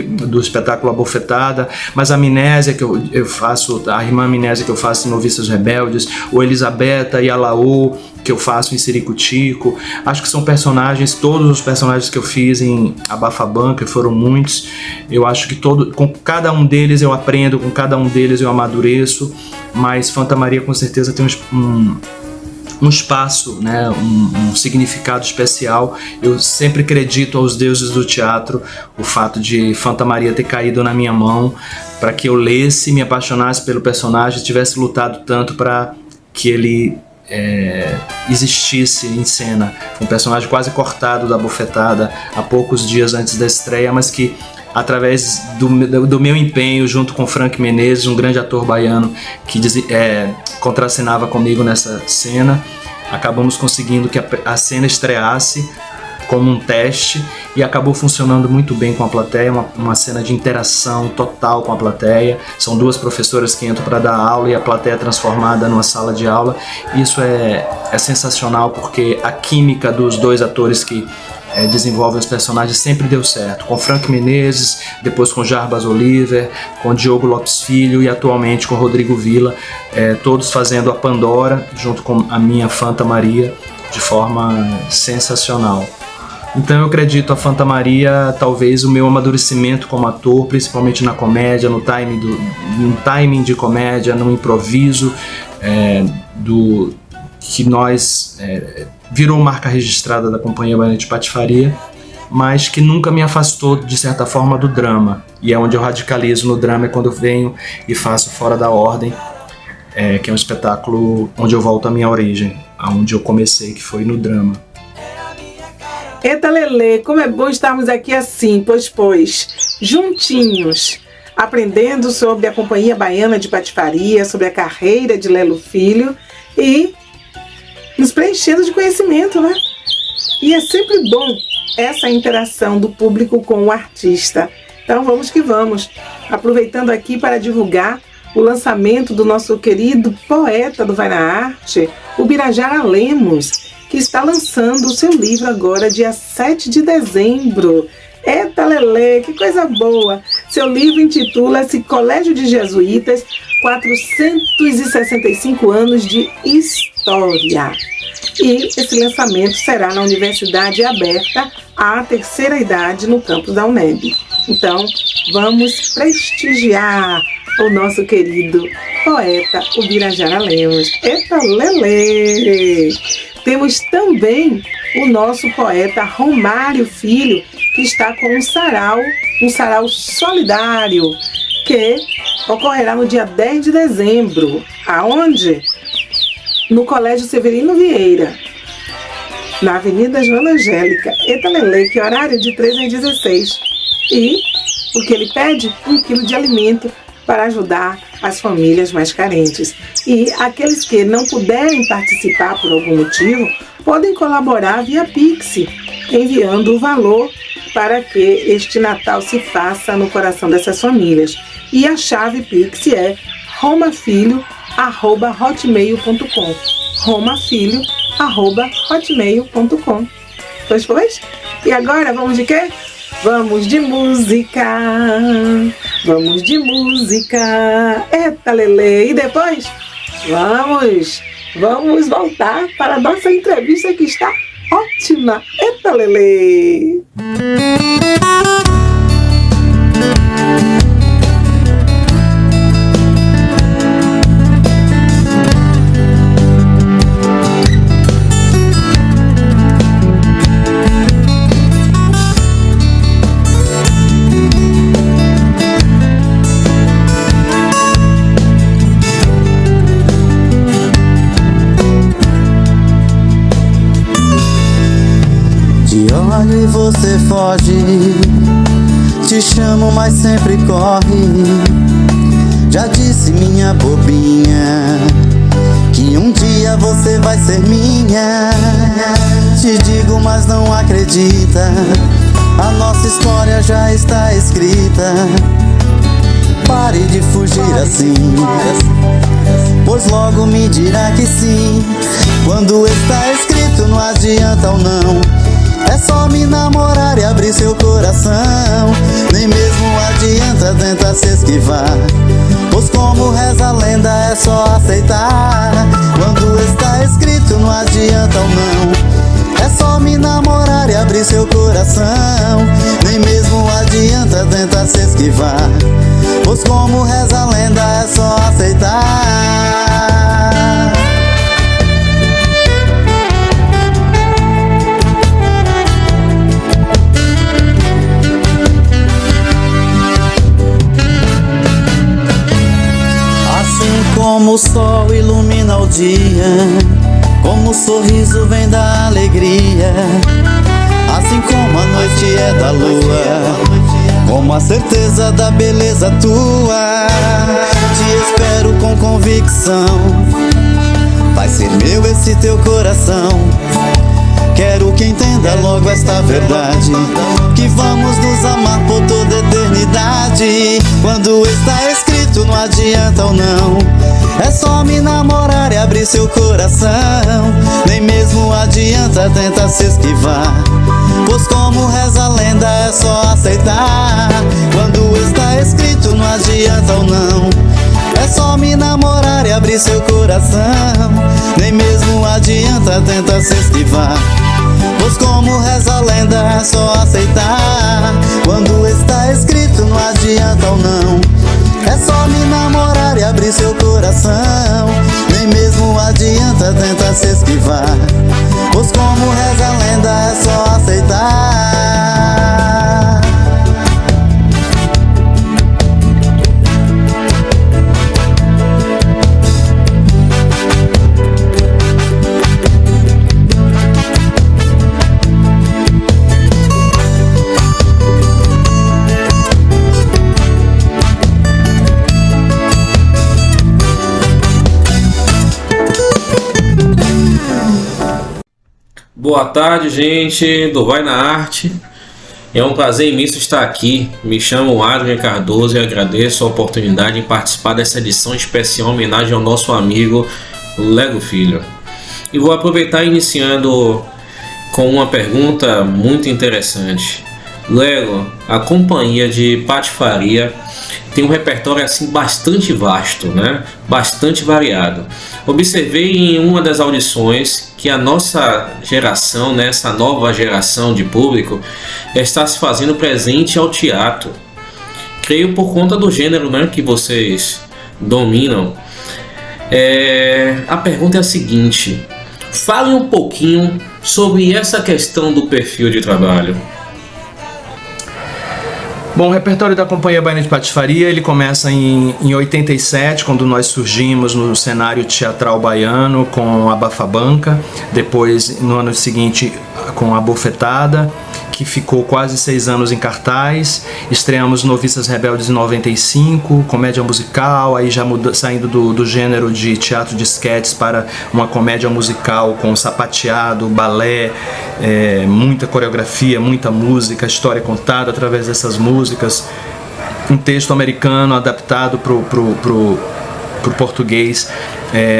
do espetáculo A Bofetada, mas a Amnésia que eu faço, a irmã Amnésia que eu faço em Noviças Rebeldes, ou Elisabetta e a Laô, que eu faço em Siricutico, acho que são personagens, todos os personagens que eu fiz em Abafabanca, foram muitos. Eu acho que com cada um deles eu aprendo, com cada um deles eu amadureço, mas Fanta Maria com certeza tem um espaço, né, um significado especial. Eu sempre acredito aos deuses do teatro o fato de Fanta Maria ter caído na minha mão para que eu lesse, me apaixonasse pelo personagem, tivesse lutado tanto para que ele existisse em cena. Um personagem quase cortado da Bofetada há poucos dias antes da estreia, mas que através do meu empenho junto com Frank Menezes, um grande ator baiano que contracenava comigo nessa cena, acabamos conseguindo que a cena estreasse como um teste e acabou funcionando muito bem com a plateia, uma cena de interação total com a plateia. São 2 professoras que entram para dar aula e a plateia é transformada numa sala de aula. Isso é sensacional, porque a química dos 2 atores que desenvolvem os personagens sempre deu certo, com Frank Menezes, depois com Jarbas Oliver, com Diogo Lopes Filho e atualmente com Rodrigo Villa, todos fazendo a Pandora junto com a minha Fanta Maria de forma sensacional. Então eu acredito a Fanta Maria, talvez o meu amadurecimento como ator, principalmente na comédia, no timing de comédia, no improviso, que nós virou marca registrada da Companhia Baiana de Patifaria, mas que nunca me afastou, de certa forma, do drama. E é onde eu radicalizo no drama, é quando eu venho e faço Fora da Ordem, que é um espetáculo onde eu volto à minha origem, aonde eu comecei, que foi no drama. Eita Lelê, como é bom estarmos aqui assim, pois, juntinhos, aprendendo sobre a Companhia Baiana de Patifaria, sobre a carreira de Lelo Filho e nos preenchendo de conhecimento, né? E é sempre bom essa interação do público com o artista. Então vamos que vamos, aproveitando aqui para divulgar o lançamento do nosso querido poeta do Vai na Arte, o Birajara Lemos, que está lançando o seu livro agora, dia 7 de dezembro. Eita Lelê, que coisa boa! Seu livro intitula-se Colégio de Jesuítas, 465 anos de História. E esse lançamento será na Universidade Aberta à Terceira Idade, no campus da UNEB. Então, vamos prestigiar o nosso querido poeta, o Birajara Lemos. Eita Lelê! Temos também o nosso poeta Romário Filho, que está com um sarau solidário, que ocorrerá no dia 10 de dezembro. Aonde? No Colégio Severino Vieira, na Avenida Joana Angélica. Eita Lelê, que horário? De 13 às 16. E o que ele pede? 1 quilo de alimento para ajudar as famílias mais carentes. E aqueles que não puderem participar por algum motivo, podem colaborar via Pix, enviando o valor para que este Natal se faça no coração dessas famílias. E a chave Pix é romafilho@hotmail.com. romafilho@hotmail.com. Pois? E agora vamos de quê? Vamos de música! Vamos de música! Eita Lelê! E depois? Vamos voltar para a nossa entrevista que está ótima! Eita Lelê! olho e você foge. Te chamo, mas sempre corre. Já disse, minha bobinha, que um dia você vai ser minha. Te digo, mas não acredita. A nossa história já está escrita. Pare de fugir assim, pois logo me dirá que sim. Quando está escrito não adianta ou não. É só me namorar e abrir seu coração. Nem mesmo adianta tentar se esquivar, pois como reza a lenda é só aceitar. Quando está escrito não adianta ou não. É só me namorar e abrir seu coração. Nem mesmo adianta tentar se esquivar, pois como reza a lenda é só aceitar. Assim como o sol ilumina o dia, como o sorriso vem da alegria, assim como a noite é da lua, como a certeza da beleza tua. Te espero com convicção, vai ser meu esse teu coração. Quero que entenda logo esta verdade, que vamos nos amar por toda a eternidade. Quando está escrito não adianta ou não. É só me namorar e abrir seu coração. Nem mesmo adianta tentar se esquivar, pois como reza a lenda é só aceitar. Quando está escrito não adianta ou não. É só me namorar e abrir seu coração. Nem mesmo adianta tentar se esquivar, pois como reza a lenda é só aceitar. Quando está escrito não adianta ou não. É só me namorar e abrir seu coração. Nem mesmo adianta tentar se esquivar, Boa tarde, gente do Vai na Arte. É um prazer imenso estar aqui. Me chamo Adrian Cardoso e agradeço a oportunidade de participar dessa edição especial em homenagem ao nosso amigo Lego Filho. E vou aproveitar iniciando com uma pergunta muito interessante. Lego, a companhia de Patifaria tem um repertório assim bastante vasto, né? Bastante variado. Observei em uma das audições que a nossa geração, né, essa nova geração de público, está se fazendo presente ao teatro. Creio por conta do gênero, né, que vocês dominam. A pergunta é a seguinte: fale um pouquinho sobre essa questão do perfil de trabalho. Bom, o repertório da Companhia Baiana de Patifaria, ele começa em 87, quando nós surgimos no cenário teatral baiano com a Bafabanca, depois no ano seguinte com a Bofetada, que ficou quase 6 anos em cartaz. Estreamos Noviças Rebeldes em 95, comédia musical, aí já saindo do gênero de teatro de esquetes para uma comédia musical com sapateado, balé, muita coreografia, muita música, história contada através dessas músicas, um texto americano adaptado pro português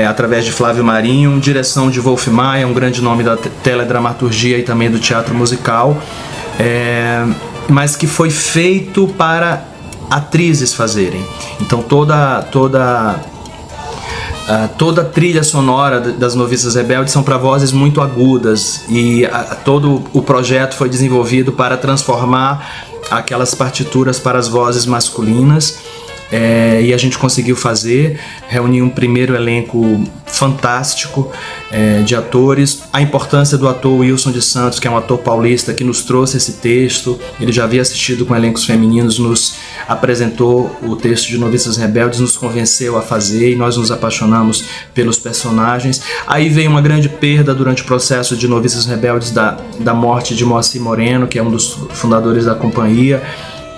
através de Flávio Marinho, direção de Wolf Maia, um grande nome da teledramaturgia e também do teatro musical, mas que foi feito para atrizes fazerem. Então toda a trilha sonora das Noviças Rebeldes são para vozes muito agudas, e todo o projeto foi desenvolvido para transformar aquelas partituras para as vozes masculinas. E a gente conseguiu reunir um primeiro elenco fantástico de atores. A importância do ator Wilson de Santos, que é um ator paulista que nos trouxe esse texto. Ele já havia assistido com elencos femininos, nos apresentou o texto de Noviças Rebeldes, nos convenceu a fazer, e nós nos apaixonamos pelos personagens. Aí veio uma grande perda durante o processo de Noviças Rebeldes, da morte de Moacir Moreno, que é um dos fundadores da companhia,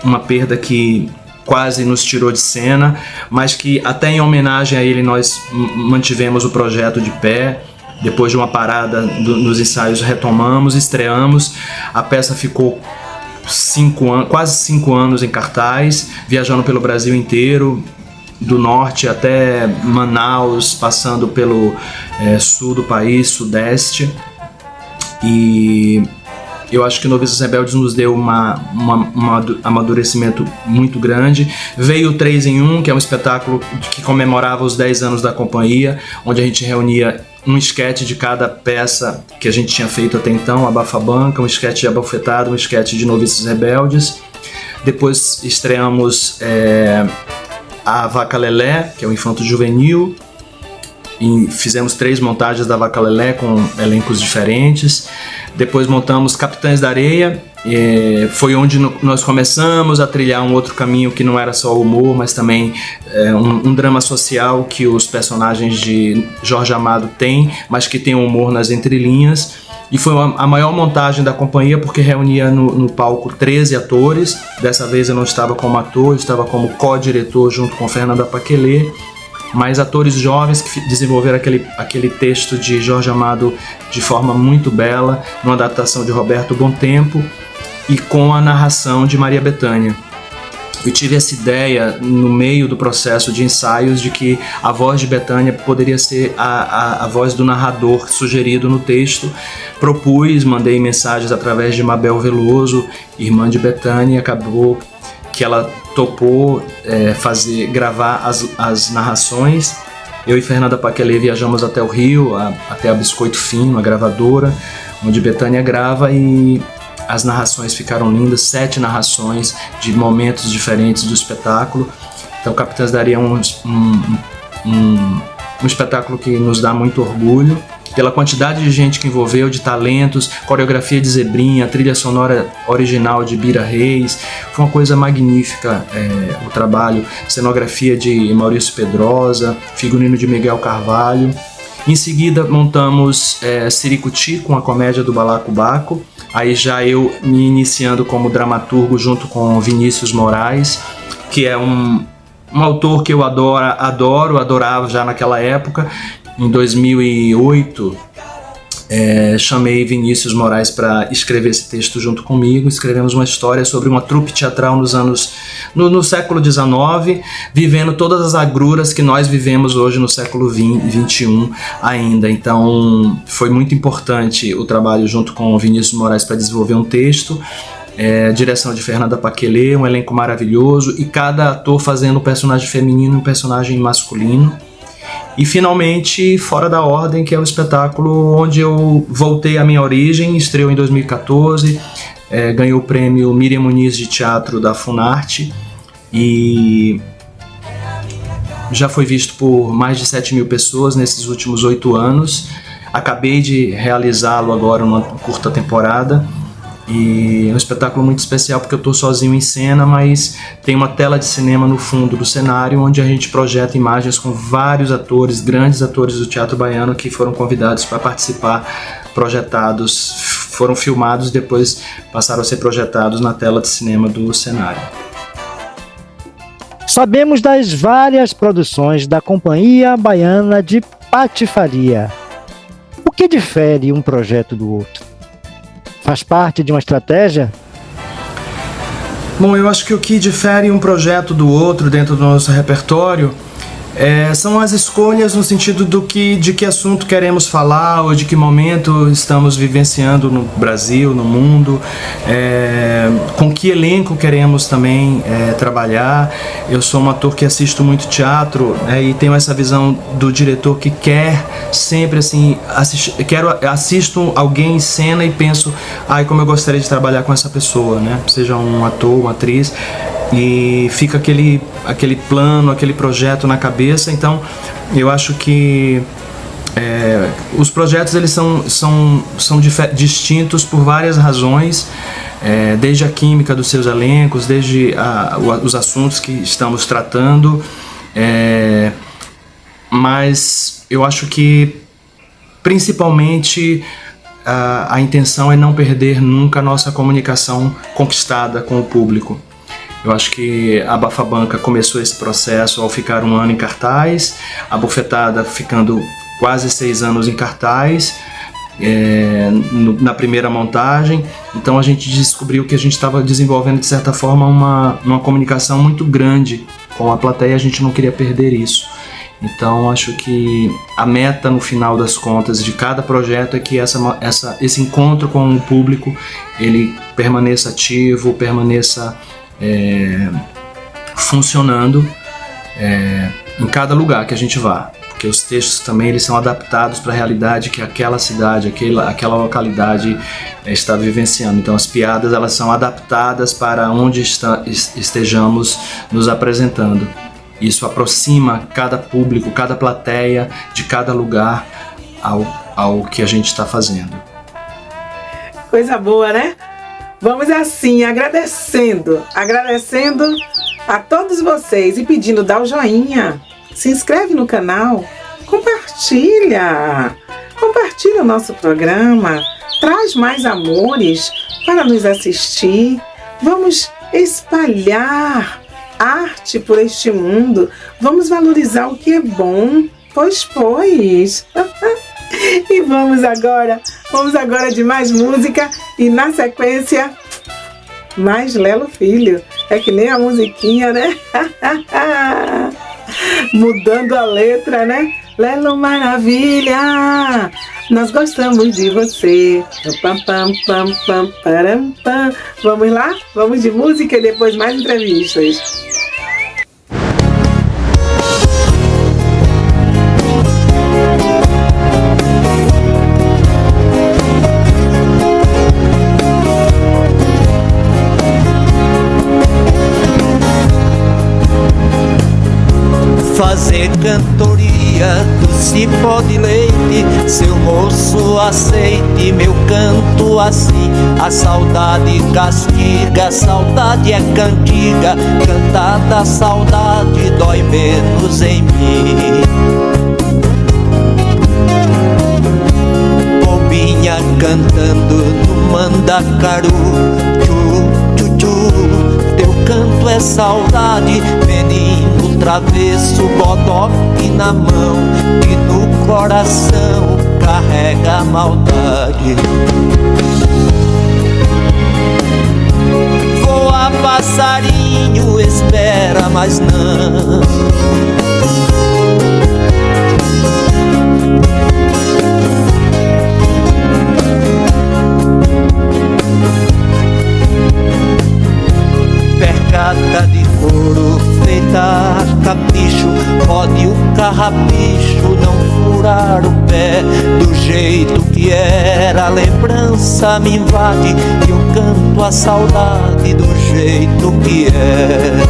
uma perda que quase nos tirou de cena, mas que até em homenagem a ele nós mantivemos o projeto de pé. Depois de uma parada nos ensaios, retomamos, estreamos. A peça ficou quase 5 anos em cartaz, viajando pelo Brasil inteiro, do norte até Manaus, passando pelo sul do país, sudeste. E eu acho que Noviças Rebeldes nos deu um amadurecimento muito grande. Veio o 3 em 1, que é um espetáculo que comemorava os 10 anos da companhia, onde a gente reunia um esquete de cada peça que a gente tinha feito até então, a Bafabanca, um esquete de Abafetada, um esquete de Noviças Rebeldes. Depois estreamos a Vaca Lelé, que é o Infanto Juvenil, e fizemos 3 montagens da Vaca Lelé com elencos diferentes. Depois montamos Capitães da Areia, foi onde nós começamos a trilhar um outro caminho que não era só humor, mas também um drama social que os personagens de Jorge Amado têm, mas que tem humor nas entrelinhas. E foi a maior montagem da companhia, porque reunia no palco 13 atores. Dessa vez eu não estava como ator, eu estava como co-diretor junto com Fernanda Paquelê, mas atores jovens que desenvolveram aquele texto de Jorge Amado de forma muito bela, numa adaptação de Roberto Bontempo e com a narração de Maria Bethânia. Eu tive essa ideia no meio do processo de ensaios de que a voz de Bethânia poderia ser a voz do narrador sugerido no texto. Propus, mandei mensagens através de Mabel Veloso, irmã de Bethânia, e acabou que ela topou gravar as narrações. Eu e Fernanda Paquelê viajamos até o Rio, até a Biscoito Fino, a gravadora, onde Bethânia grava, e as narrações ficaram lindas, 7 narrações de momentos diferentes do espetáculo. Então Capitães da Areia é um espetáculo que nos dá muito orgulho, pela quantidade de gente que envolveu, de talentos, coreografia de Zebrinha, trilha sonora original de Bira Reis. Foi uma coisa magnífica o trabalho, cenografia de Maurício Pedrosa, figurino de Miguel Carvalho. Em seguida montamos Siricuti, com a comédia do Balacobaco, aí já eu me iniciando como dramaturgo junto com Vinícius Moraes, que é um autor que eu adorava já naquela época. Em 2008 chamei Vinícius Moraes para escrever esse texto junto comigo. Escrevemos uma história sobre uma trupe teatral no século XIX, vivendo todas as agruras que nós vivemos hoje no século XXI ainda. Então foi muito importante o trabalho junto com o Vinícius Moraes para desenvolver um texto. Direção de Fernanda Paquelê, um elenco maravilhoso, e cada ator fazendo um personagem feminino e um personagem masculino. E finalmente Fora da Ordem, que é o espetáculo onde eu voltei à minha origem, estreou em 2014, ganhou o prêmio Miriam Muniz de Teatro da Funarte e já foi visto por mais de 7.000 pessoas nesses últimos 8 anos. Acabei de realizá-lo agora numa curta temporada. E é um espetáculo muito especial porque eu estou sozinho em cena, mas tem uma tela de cinema no fundo do cenário onde a gente projeta imagens com vários atores, grandes atores do teatro baiano que foram convidados para participar, projetados, foram filmados e depois passaram a ser projetados na tela de cinema do cenário. Sabemos das várias produções da Companhia Baiana de Patifaria. O que difere um projeto do outro? Faz parte de uma estratégia? Bom, eu acho que o que difere um projeto do outro dentro do nosso repertório são as escolhas no sentido de que assunto queremos falar ou de que momento estamos vivenciando no Brasil, no mundo, com que elenco queremos também trabalhar. Eu sou um ator que assisto muito teatro e tenho essa visão do diretor que quer sempre assim, assisto alguém em cena e penso, como eu gostaria de trabalhar com essa pessoa, né? Seja um ator, uma atriz. E fica aquele plano, aquele projeto na cabeça. Então eu acho que os projetos eles são distintos por várias razões, desde a química dos seus elencos, desde os assuntos que estamos tratando, mas eu acho que principalmente a intenção é não perder nunca a nossa comunicação conquistada com o público. Eu acho que a Bafabanca começou esse processo ao ficar 1 ano em cartaz, a Bufetada ficando quase 6 anos em cartaz, na primeira montagem. Então a gente descobriu que a gente estava desenvolvendo de certa forma uma comunicação muito grande com a plateia, a gente não queria perder isso. Então acho que a meta no final das contas de cada projeto é que esse encontro com o público ele permaneça ativo, permaneça funcionando em cada lugar que a gente vá, porque os textos também eles são adaptados para a realidade que aquela cidade, aquela localidade está vivenciando. Então as piadas elas são adaptadas para onde estejamos nos apresentando. Isso aproxima cada público, cada plateia de cada lugar ao que a gente está fazendo. Coisa boa, né? Vamos assim, agradecendo a todos vocês e pedindo, dá o joinha, se inscreve no canal, compartilha o nosso programa, traz mais amores para nos assistir, vamos espalhar arte por este mundo, vamos valorizar o que é bom, pois. E vamos agora de mais música e na sequência mais Lelo Filho. É que nem a musiquinha, né? Mudando a letra, né? Lelo Maravilha, nós gostamos de você. Pam, pam, pam, pam, param, pam. Vamos lá? Vamos de música e depois mais entrevistas. Fazer cantoria do cipó de leite, seu moço aceite meu canto assim. A saudade castiga, a saudade é cantiga, cantada a saudade dói menos em mim. Pombinha cantando no mandacaru, tchu, tchu, tchu, teu canto é saudade, menino travesso, bodoque na mão e no coração carrega a maldade. Voa passarinho, espera, mas não. Percata de couro feita a capricho, pode o carrapicho não furar o pé. Do jeito que era, a lembrança me invade e eu canto a saudade do jeito que é.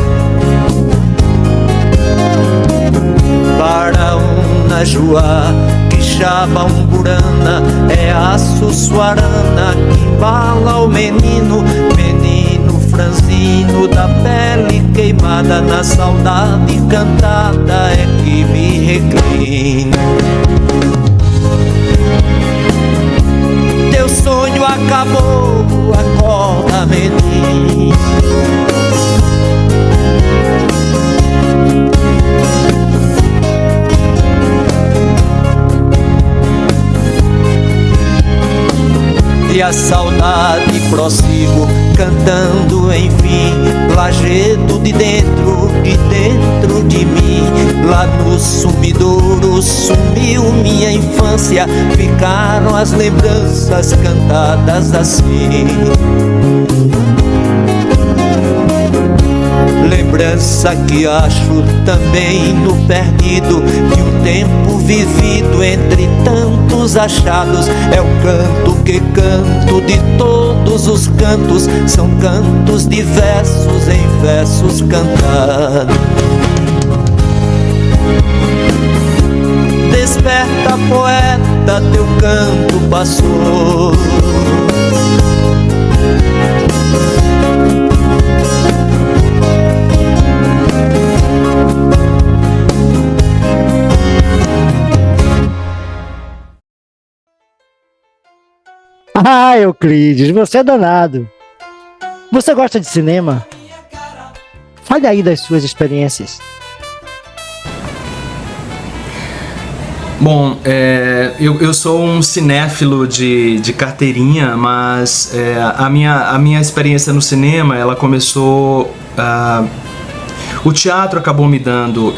Para um najuá, quixaba, umburana, é a sussuarana que embala o menino, menino franzino da pele queimada, na saudade cantada é que me reclino. Teu sonho acabou, acorda, menino. E a saudade prossigo, cantando enfim, lajedo de dentro de mim. Lá no sumidouro sumiu minha infância, ficaram as lembranças cantadas assim. Lembrança que acho também no perdido de um tempo vivido entre tantos achados. É o canto que canto de todos os cantos, são cantos diversos em versos cantados. Desperta, poeta, teu canto passou. Ah, Euclides, você é danado. Você gosta de cinema? Fale aí das suas experiências. Bom, eu sou um cinéfilo de carteirinha, mas a minha experiência no cinema, ela começou... o teatro acabou me dando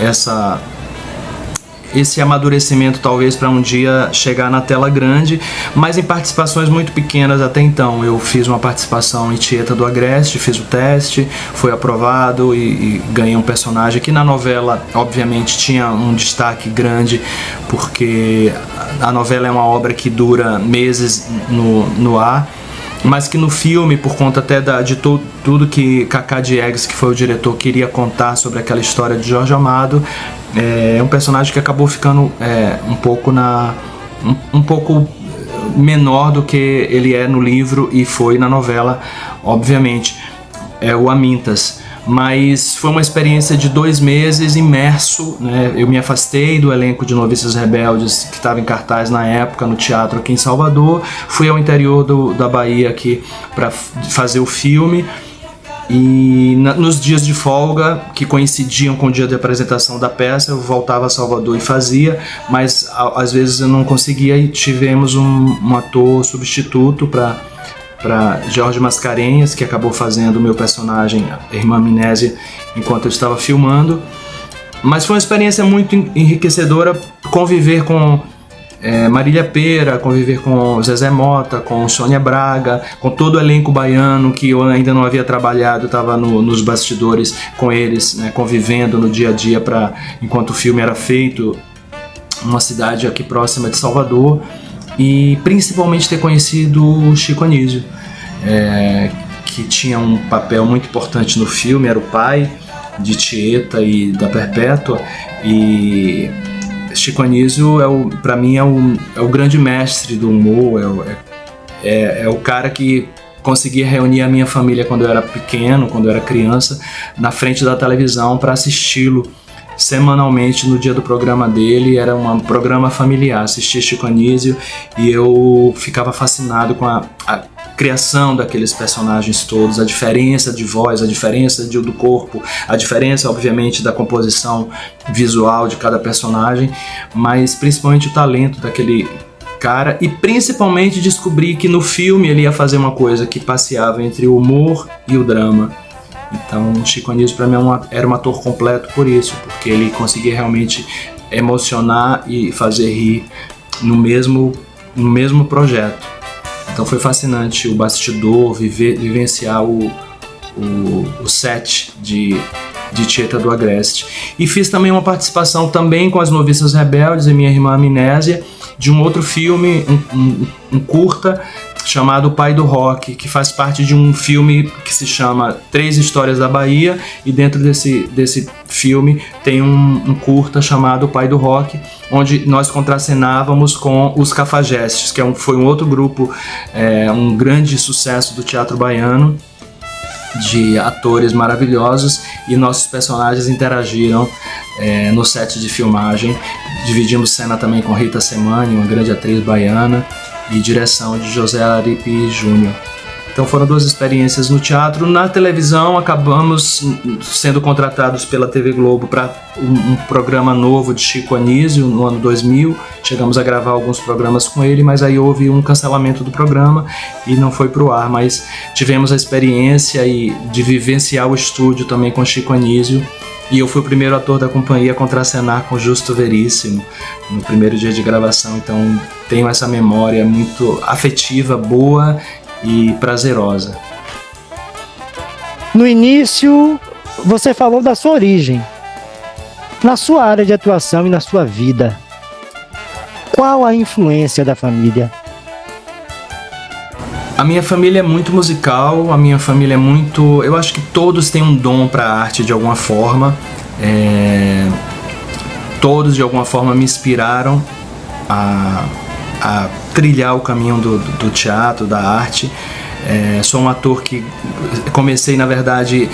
esse amadurecimento, talvez, para um dia chegar na tela grande, mas em participações muito pequenas até então. Eu fiz uma participação em Tieta do Agreste, fiz o teste, foi aprovado e ganhei um personagem que na novela, obviamente, tinha um destaque grande, porque a novela é uma obra que dura meses no ar, mas que no filme, por conta até de tudo que Cacá Diegues, que foi o diretor, queria contar sobre aquela história de Jorge Amado, é um personagem que acabou ficando um pouco menor do que ele é no livro e foi na novela, obviamente, é o Amintas. Mas foi uma experiência de 2 meses imerso, né? Eu me afastei do elenco de Noviças Rebeldes que estava em cartaz na época no teatro aqui em Salvador, fui ao interior da Bahia aqui para fazer o filme. E nos dias de folga, que coincidiam com o dia de apresentação da peça, eu voltava a Salvador e fazia, mas às vezes eu não conseguia e tivemos um ator substituto para Jorge Mascarenhas, que acabou fazendo o meu personagem, a irmã Amnésia, enquanto eu estava filmando. Mas foi uma experiência muito enriquecedora conviver com Marília Pêra, conviver com Zezé Mota, com Sônia Braga, com todo o elenco baiano que eu ainda não havia trabalhado, estava nos bastidores com eles, né, convivendo no dia a dia enquanto o filme era feito, uma cidade aqui próxima de Salvador, e principalmente ter conhecido o Chico Anísio, que tinha um papel muito importante no filme, era o pai de Tieta e da Perpétua, e Chico Anísio, para mim, é o grande mestre do humor, é o cara que conseguia reunir a minha família quando eu era pequeno, quando eu era criança, na frente da televisão para assisti-lo semanalmente no dia do programa dele. Era um programa familiar, assistia Chico Anísio e eu ficava fascinado com a criação daqueles personagens todos, a diferença de voz, a diferença do corpo, a diferença, obviamente, da composição visual de cada personagem, mas principalmente o talento cara, e principalmente descobri que no filme ele ia fazer uma coisa que passeava entre o humor e o drama. Então Chico Anísio para mim era um ator completo por isso, porque ele conseguia realmente emocionar e fazer rir no mesmo projeto. Então foi fascinante o bastidor, vivenciar o set de Tieta do Agreste. E fiz também uma participação também com As Noviças Rebeldes e Minha Irmã Amnésia, de um outro filme, um curta, chamado O Pai do Rock, que faz parte de um filme que se chama Três Histórias da Bahia, e dentro desse filme tem um curta chamado O Pai do Rock, onde nós contracenávamos com os Cafajestes, que foi um outro grupo, um grande sucesso do teatro baiano, de atores maravilhosos, e nossos personagens interagiram no set de filmagem. Dividimos cena também com Rita Semani, uma grande atriz baiana, e direção de José Aripe Júnior. Então foram 2 experiências no teatro. Na televisão acabamos sendo contratados pela TV Globo para um programa novo de Chico Anísio no ano 2000. Chegamos a gravar alguns programas com ele, mas aí houve um cancelamento do programa e não foi para o ar. Mas tivemos a experiência de vivenciar o estúdio também com Chico Anísio. E eu fui o primeiro ator da companhia a contracenar com Justo Veríssimo no primeiro dia de gravação. Então tenho essa memória muito afetiva, boa e prazerosa. No início, você falou da sua origem, na sua área de atuação e na sua vida. Qual a influência da família? A minha família é muito musical, a minha família é muito... Eu acho que todos têm um dom para a arte de alguma forma. Todos de alguma forma me inspiraram a trilhar o caminho do teatro, da arte. Sou um ator que comecei, na verdade,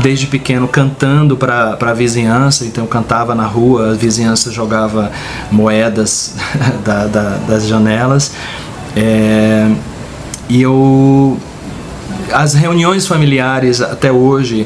desde pequeno cantando para a vizinhança. Então eu cantava na rua, a vizinhança jogava moedas das janelas. E as reuniões familiares até hoje,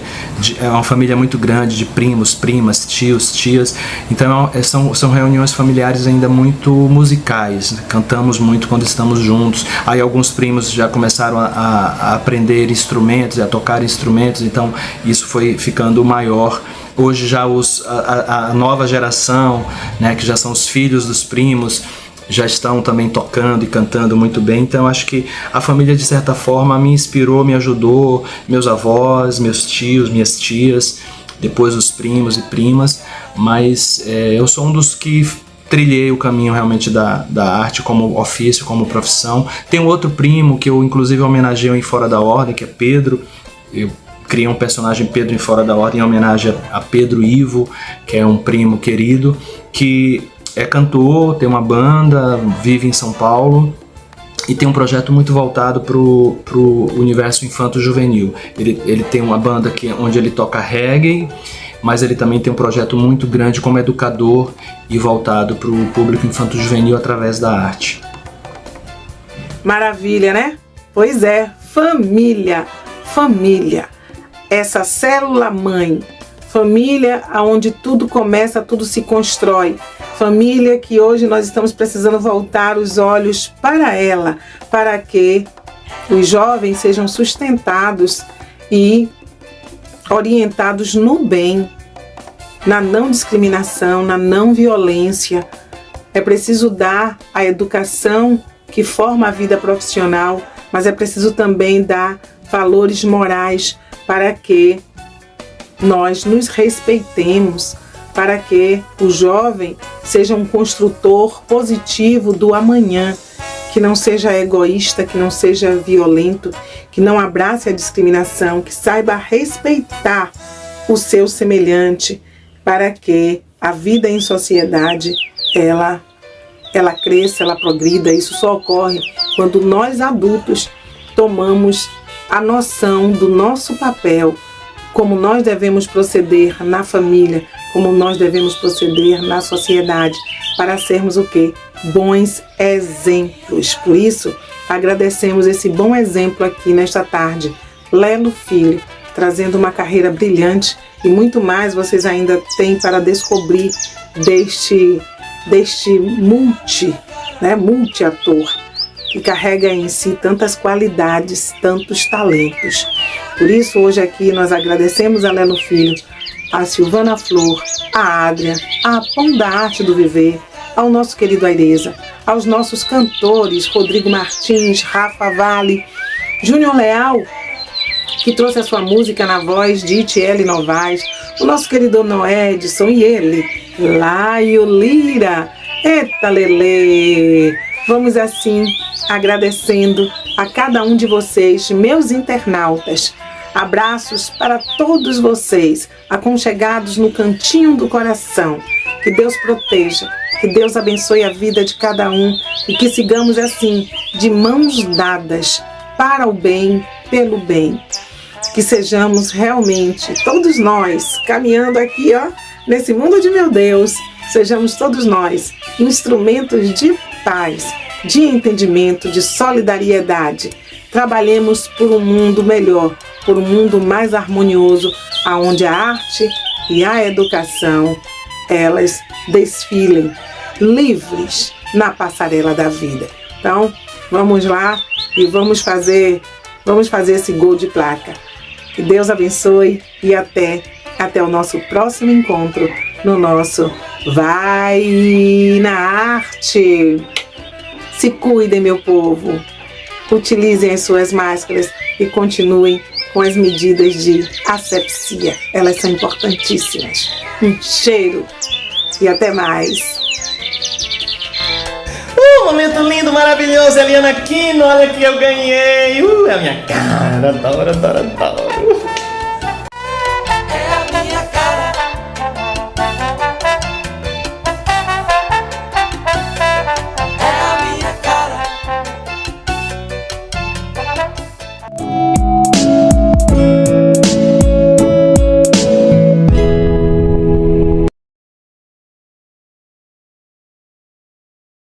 é uma família muito grande de primos, primas, tios, tias, então são reuniões familiares ainda muito musicais, né? Cantamos muito quando estamos juntos. Aí alguns primos já começaram a aprender instrumentos, a tocar instrumentos, então isso foi ficando maior. Hoje já a nova geração, né, que já são os filhos dos primos, já estão também tocando e cantando muito bem. Então acho que a família, de certa forma, me inspirou, me ajudou, meus avós, meus tios, minhas tias, depois os primos e primas, mas eu sou um dos que trilhei o caminho realmente da arte como ofício, como profissão. Tem um outro primo que eu inclusive homenageio em Fora da Ordem, que é Pedro. Eu criei um personagem Pedro em Fora da Ordem em homenagem a Pedro Ivo, que é um primo querido, que é cantor, tem uma banda, vive em São Paulo e tem um projeto muito voltado pro universo infanto-juvenil. Ele tem uma banda onde ele toca reggae, mas ele também tem um projeto muito grande como educador e voltado para o público infanto-juvenil através da arte. Maravilha, né? Pois é, família, essa célula-mãe. Família onde tudo começa, tudo se constrói. Família que hoje nós estamos precisando voltar os olhos para ela, para que os jovens sejam sustentados e orientados no bem, na não discriminação, na não violência. É preciso dar a educação que forma a vida profissional, mas é preciso também dar valores morais para que nós nos respeitemos, para que o jovem seja um construtor positivo do amanhã, que não seja egoísta, que não seja violento, que não abrace a discriminação, que saiba respeitar o seu semelhante, para que a vida em sociedade ela cresça, ela progrida. Isso só ocorre quando nós adultos tomamos a noção do nosso papel, como nós devemos proceder na família, como nós devemos proceder na sociedade, para sermos o quê? Bons exemplos. Por isso, agradecemos esse bom exemplo aqui nesta tarde. Lelo Filho, trazendo uma carreira brilhante e muito mais vocês ainda têm para descobrir deste né, multiator, que carrega em si tantas qualidades, tantos talentos. Por isso, hoje aqui nós agradecemos a Lelo Filho, a Silvana Flor, a Adria, a Pão da Arte do Viver, ao nosso querido Aireza, aos nossos cantores Rodrigo Martins, Rafa Vale, Júnior Leal, que trouxe a sua música na voz de Itiele Novaes, o nosso querido Noé Edson e ele, Laio Lira. Eita Lelê! Vamos assim agradecendo a cada um de vocês, meus internautas. Abraços para todos vocês, aconchegados no cantinho do coração. Que Deus proteja, que Deus abençoe a vida de cada um e que sigamos assim, de mãos dadas, para o bem, pelo bem. Que sejamos realmente, todos nós, caminhando aqui, ó, nesse mundo de meu Deus, sejamos todos nós instrumentos de paz, de entendimento, de solidariedade. Trabalhemos por um mundo melhor, por um mundo mais harmonioso, onde a arte e a educação, elas desfilem livres na passarela da vida. Então, vamos lá e vamos fazer esse gol de placa. Que Deus abençoe e até o nosso próximo encontro no nosso Vai na Arte. Se cuidem, meu povo. Utilizem as suas máscaras e continuem com as medidas de asepsia. Elas são importantíssimas. Um cheiro e até mais. Momento lindo, maravilhoso, Eliana Aquino, olha que eu ganhei. É a minha cara, adoro.